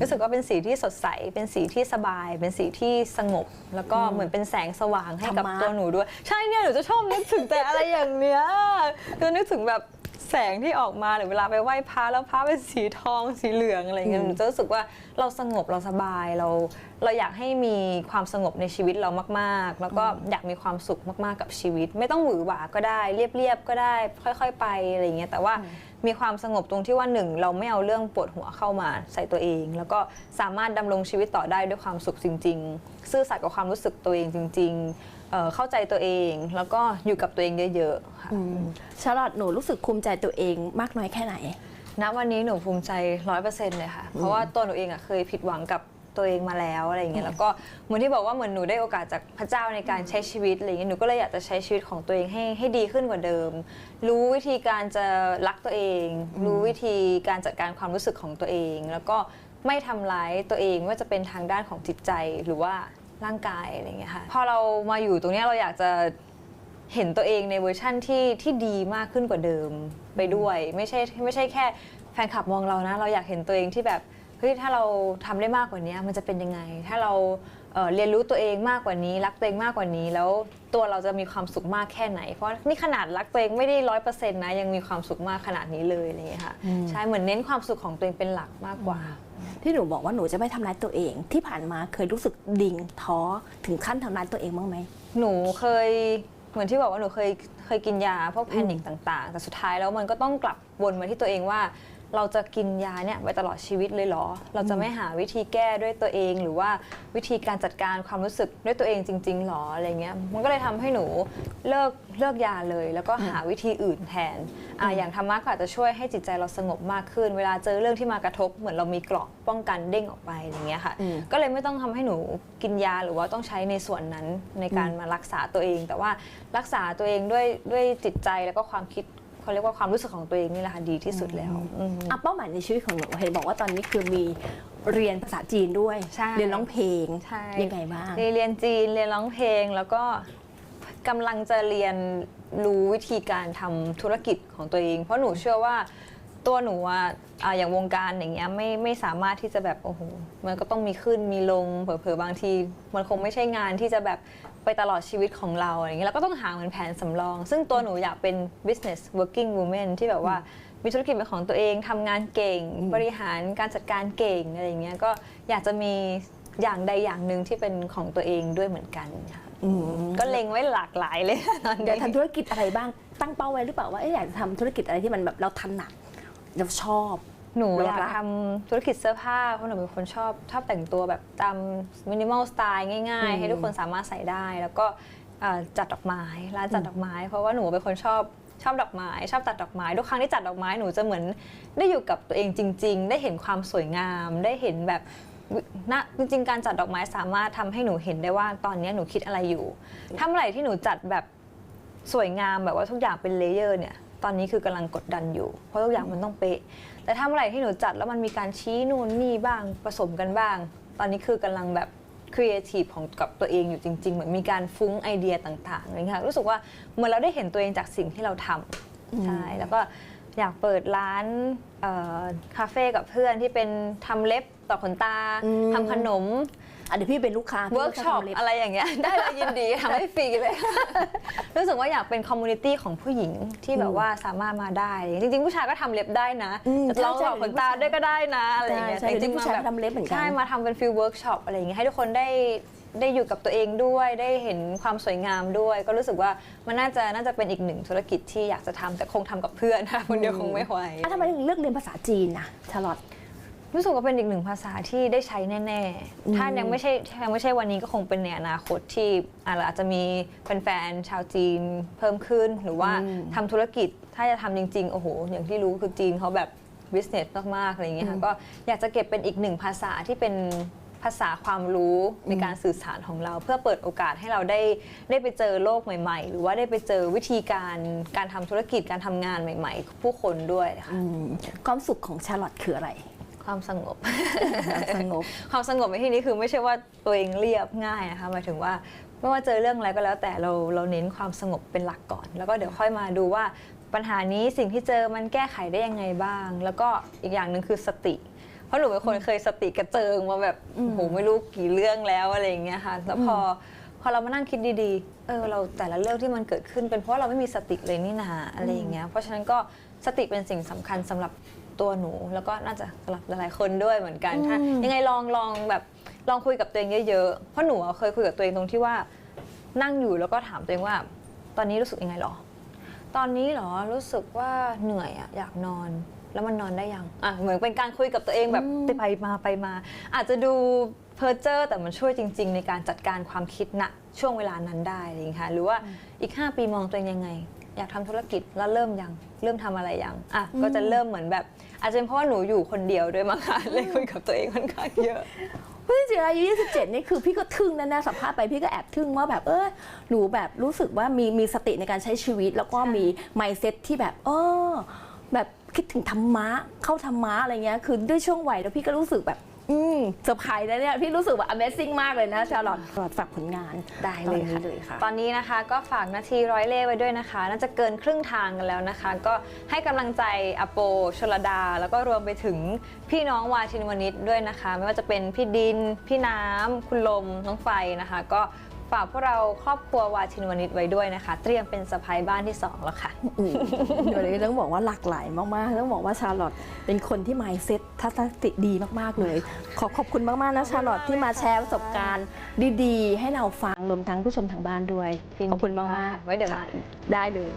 รู้สึกว่าเป็นสีที่สดใสเป็นสีที่สบาย เป็นสีที่สงบ แล้วก็เหมือนเป็นแสงสว่างให้กับ ธรรมะ ตัวหนูด้วยใช่เนี่ยหนูจะชอบนึกถึงแต่อะไรอย่างเนี้ยคือนึกถึงแบบแสงที่ออกมาหรือเวลาไปไหว้พระแล้วพระเป็นสีทองสีเหลืองอะไรเงี้ยหนูจะรู้สึกว่าเราสงบเราสบายเราอยากให้มีความสงบในชีวิตเรามากๆ แล้วก็อยากมีความสุขมากๆกับชีวิต ไม่ต้องหวือหวาก็ได้เรียบๆก็ได้ค่อยๆไปอะไรเงี้ยแต่ว่ามีความสงบตรงที่ว่าหนึ่งเราไม่เอาเรื่องปวดหัวเข้ามาใส่ตัวเอง แล้วก็สามารถดำรงชีวิตต่อได้ด้วยความสุขจริงๆซื่อสัตย์กับความรู้สึกตัวเองจริงๆเข้าใจตัวเองแล้วก็อยู่กับตัวเองเยอะๆค่ะ ชาลอตหนูรู้สึกภูมิใจตัวเองมากน้อยแค่ไหน ณวันนี้หนูภูมิใจ 100% เลยค่ะ เพราะว่าตัวหนูเองเคยผิดหวังกับตัวเองมาแล้วอะไรอย่างเงี้ยแล้วก็เหมือนที่บอกว่าเหมือนหนูได้โอกาสจากพระเจ้าในการใช้ชีวิตอะไรอย่างเงี้ยหนูก็เลยอยากจะใช้ชีวิตของตัวเองให้ดีขึ้นกว่าเดิม รู้วิธีการจะรักตัวเอง รู้วิธีการจัดการความรู้สึกของตัวเอง แล้วก็ไม่ทำร้ายตัวเองว่าจะเป็นทางด้านของจิตใจหรือว่าร่างกายอะไรอย่างเงี้ยค่ะพอเรามาอยู่ตรงเนี้ยเราอยากจะเห็นตัวเองในเวอร์ชั่นที่ดีมากขึ้นกว่าเดิมไปด้วยไม่ใช่แค่แฟนคลับมองเรานะเราอยากเห็นตัวเองที่แบบเฮ้ยถ้าเราทำได้มากกว่านี้มันจะเป็นยังไงถ้าเราเรียนรู้ตัวเองมากกว่านี้รักตัวเองมากกว่านี้แล้วตัวเราจะมีความสุขมากแค่ไหนเพราะนี่ขนาดรักตัวเองไม่ได้100%นะยังมีความสุขมากขนาดนี้เลยอะไรอย่างเงี้ยค่ะใช่เหมือนเน้นความสุขของตัวเองเป็นหลักมากกว่า ที่หนูบอกว่าหนูจะไม่ทำร้ายตัวเองที่ผ่านมาเคยรู้สึกดิ่งท้อถึงขั้นทำร้ายตัวเองบ้างไหม หนูเคยเหมือนที่บอกว่าหนูเคยกินยาพวกแพนิคต่างๆแต่สุดท้ายแล้วมันก็ต้องกลับวนมาที่ตัวเองว่าเราจะกินยาเนี่ยไปตลอดชีวิตเลยเหรอเราจะไม่หาวิธีแก้ด้วยตัวเองหรือว่าวิธีการจัดการความรู้สึกด้วยตัวเองจริงๆหรออะไรเงี้ยมันก็เลยทำให้หนูเลิกยาเลยแล้วก็หาวิธีอื่นแทนอย่างธรรมะก็อาจจะช่วยให้จิตใจเราสงบมากขึ้นเวลาเจอเรื่องที่มากระทบเหมือนเรามีเกราะป้องกันเด้งออกไปอย่างเงี้ยค่ะก็เลยไม่ต้องทำให้หนูกินยาหรือว่าต้องใช้ในส่วนนั้นในการมารักษาตัวเอง แต่ว่ารักษาตัวเองด้วยจิตใจแล้วก็ความคิดเขาเรียกว่าความรู้สึกของตัวเองนี่แหละค่ะดีที่สุดแล้วเป้าหมายในชีวิตของหนูเห็นบอกว่าตอนนี้คือมีเรียนภาษาจีนด้วยเรียนร้องเพลงยังไงบ้างเรียนจีนเรียนร้องเพลงแล้วก็กำลังจะเรียนรู้วิธีการทำธุรกิจของตัวเองเพราะหนูเชื่อว่าตัวหนูอย่างวงการอย่างเงี้ยไม่สามารถที่จะแบบโอ้โหมันก็ต้องมีขึ้นมีลงเผลอๆบางทีมันคงไม่ใช่งานที่จะแบบไปตลอดชีวิตของเราอะไรเงี้ยเราก็ต้องหาเหมือนแผนสำรองซึ่งตัวหนูอยากเป็น business working woman ที่แบบว่ามีธุรกิจเป็นของตัวเองทำงานเก่งบริหารการจัดการเก่งอะไรเงี้ยก็อยากจะมีอย่างใดอย่างหนึ่งที่เป็นของตัวเองด้วยเหมือนกันค่ะก็เล็งไว้หลากหลายเลยอยากทำธุรกิจอะไรบ้างตั้งเป้าไว้หรือเปล่าว่าอยากจะทำธุรกิจอะไรที่มันแบบเราถนัดเราชอบหนูอยากทำธุรกิจเสื้อผ้าเพราะหนูเป็นคนชอบแต่งตัวแบบตามมินิมอลสไตล์ง่ายๆให้ทุกคนสามารถใส่ได้แล้วก็จัดดอกไม้ร้านจัดดอกไม้เพราะว่าหนูเป็นคนชอบดอกไม้ชอบตัดดอกไม้ทุกครั้งที่จัดดอกไม้หนูจะเหมือนได้อยู่กับตัวเองจริงๆได้เห็นความสวยงามได้เห็นแบบจริงๆการจัดดอกไม้สามารถทำให้หนูเห็นได้ว่าตอนนี้หนูคิดอะไรอยู่ถ้าเมื่อไหร่ที่หนูจัดแบบสวยงามแบบว่าทุกอย่างเป็นเลเยอร์เนี่ยตอนนี้คือกำลังกดดันอยู่เพราะทุกอย่างมันต้องเป๊ะแต่ถ้าเมื่อไหร่ที่หนูจัดแล้วมันมีการชี้นู่นนี่บ้างผสมกันบ้างตอนนี้คือกำลังแบบครีเอทีฟของกับตัวเองอยู่จริงๆเหมือนมีการฟุ้งไอเดียต่างๆเลยค่ะรู้สึกว่าเหมือนเราได้เห็นตัวเองจากสิ่งที่เราทำใช่แล้วก็อยากเปิดร้านคาเฟ่กับเพื่อนที่เป็นทำเล็บต่อขนตาทำขนมเดี๋ยวพี่เป็นลูกค้าเวิร์กช็อปอะไรอย่างเงี้ยได้เลยยินดีทำให้ฟรีเลยรู้สึกว่าอยากเป็นคอมมูนิตี้ของผู้หญิงที่แบบว่าสามารถมาได้จริงๆผู้ชายก็ทำเล็บได้นะแต่เราต่อขนตาด้วยก็ได้นะอะไรอย่างเงี้ยจริงๆผู้ชายทำเล็บเหมือนกันใช่มาทำเป็นฟิลเวิร์กช็อปอะไรอย่างเงี้ยให้ทุกคนได้ ได้อยู่กับตัวเองด้วยได้เห็นความสวยงามด้วย ก็รู้สึกว่ามันน่าจะเป็นอีกหนึ่งธุรกิจที่อยากจะทำแต่คงทำกับเพื่อนนะคนเดียวคงไม่ไหว ทำไมถึงเลือกเรียนภาษาจีนนะชาลอต รู้สึกว่าเป็นอีกหนึ่งภาษาที่ได้ใช้แน่ๆ ถ้ายังไม่ใช่วันนี้ก็คงเป็นในอนาคตที่อาจจะมีแฟนๆชาวจีนเพิ่มขึ้น หรือว่าทำธุรกิจถ้าจะทำจริงๆโอ้โหอย่างที่รู้คือจีนเขาแบบ business มากๆอะไรอย่างเงี้ยค่ะก็อยากจะเก็บเป็นอีกหนึ่งภาษาที่เป็นภาษาความรู้ในการสื่อสารของเรา เพื่อเปิดโอกาสให้เราได้ไปเจอโลกใหม่ๆ หรือว่าได้ไปเจอวิธีการทำธุรกิจการทำงานใหม่ๆ ผู้คนด้วยค่ะ ความสุขของชาลอตคืออะไร ความสงบ ความสงบ ความสงบในที่นี้คือไม่ใช่ว่าตัวเองเรียบง่ายนะคะหมายถึงว่าไม่ว่าเจอเรื่องอะไรก็แล้วแต่เราเน้นความสงบเป็นหลักก่อน แล้วก็เดี๋ยวค่อยมาดูว่าปัญหานี้สิ่งที่เจอมันแก้ไขได้ยังไงบ้าง แล้วก็อีกอย่างหนึ่งคือสติ เพราะหนูเป็นคนเคยสติกระเจิงมาแบบโอ้โหไม่รู้กี่เรื่องแล้วอะไรอย่างเงี้ยค่ะแล้วพอเรามานั่งคิดดีๆเราแต่ละเรื่องที่มันเกิดขึ้นเป็นเพราะเราไม่มีสติเลยนี่นาอะไรอย่างเงี้ยเพราะฉะนั้นก็สติเป็นสิ่งสำคัญสำหรับตัวหนูแล้วก็น่าจะสำหรับหลายๆคนด้วยเหมือนกันถ้ายังไงลองแบบลองคุยกับตัวเองเยอะๆเพราะหนูเคยคุยกับตัวเองตรงที่ว่านั่งอยู่แล้วก็ถามตัวเองว่าตอนนี้รู้สึกยังไงหรอตอนนี้หรอรู้สึกว่าเหนื่อยอะอยากนอนแล้วมันนอนได้ยังเหมือนเป็นการคุยกับตัวเองแบบไปมาอาจจะดูเพ้อเจ้อแต่มันช่วยจริงๆในการจัดการความคิดณช่วงเวลานั้นได้อะไรอย่างเงี้ยค่ะหรือว่าอีก5 ปีมองตัวเองยังไงอยากทำธุรกิจแล้วเริ่มทำอะไรยังก็จะเริ่มเหมือนแบบอาจจะเป็นเพราะว่าหนูอยู่คนเดียวด้วยมั้งคะเลยคุยกับตัวเองค่อนข้างเยอะเพราะจริงๆอายุ27นี่คือพี่ก็ทึ่งแน่ๆสัมภาษณ์ไปพี่ก็แอบทึ่งว่าแบบหนูแบบรู้สึกว่ามีสติในการใช้ชีวิตแล้วก็มี mindset ที่แบบแบบคิดถึงธรรมะเข้าธรรมะอะไรเงี้ยคือด้วยช่วงวัยแล้วพี่ก็รู้สึกแบบเซอร์ไพรส์นะเนี่ยพี่รู้สึกว่า Amazing มากเลยนะชาลอตฝากผลงาน ได้เลยค่ะตอนนี้นะคะก็ฝากนาทีร้อยเล่ห์ไว้ด้วยนะคะน่าจะเกินครึ่งทางกันแล้วนะคะก็ให้กำลังใจอโปชลดาแล้วก็รวมไปถึงพี่น้องวาทินวณิชด้วยนะคะไม่ว่าจะเป็นพี่ดินพี่น้ำคุณลมน้องไฟนะคะก็ฝากพวกเราครอบครัววาทินวณิชไว้ด้วยนะคะเตรียมเป็นสะใภ้บ้านที่2แล้วค่ะเดี๋ยวนี้ต้องบอกว่าหลากหลายมากๆต้องบอกว่าชาลอตเป็นคนที่ mindset ทัศนคติดีมากๆเลยขอบคุณมากๆนะชาลอตที่มาแชร์ประสบการณ์ดีๆให้เราฟังรวมทั้งผู้ชมทางบ้านด้วยขอบคุณมากๆไว้เดี๋ยวมาได้เลย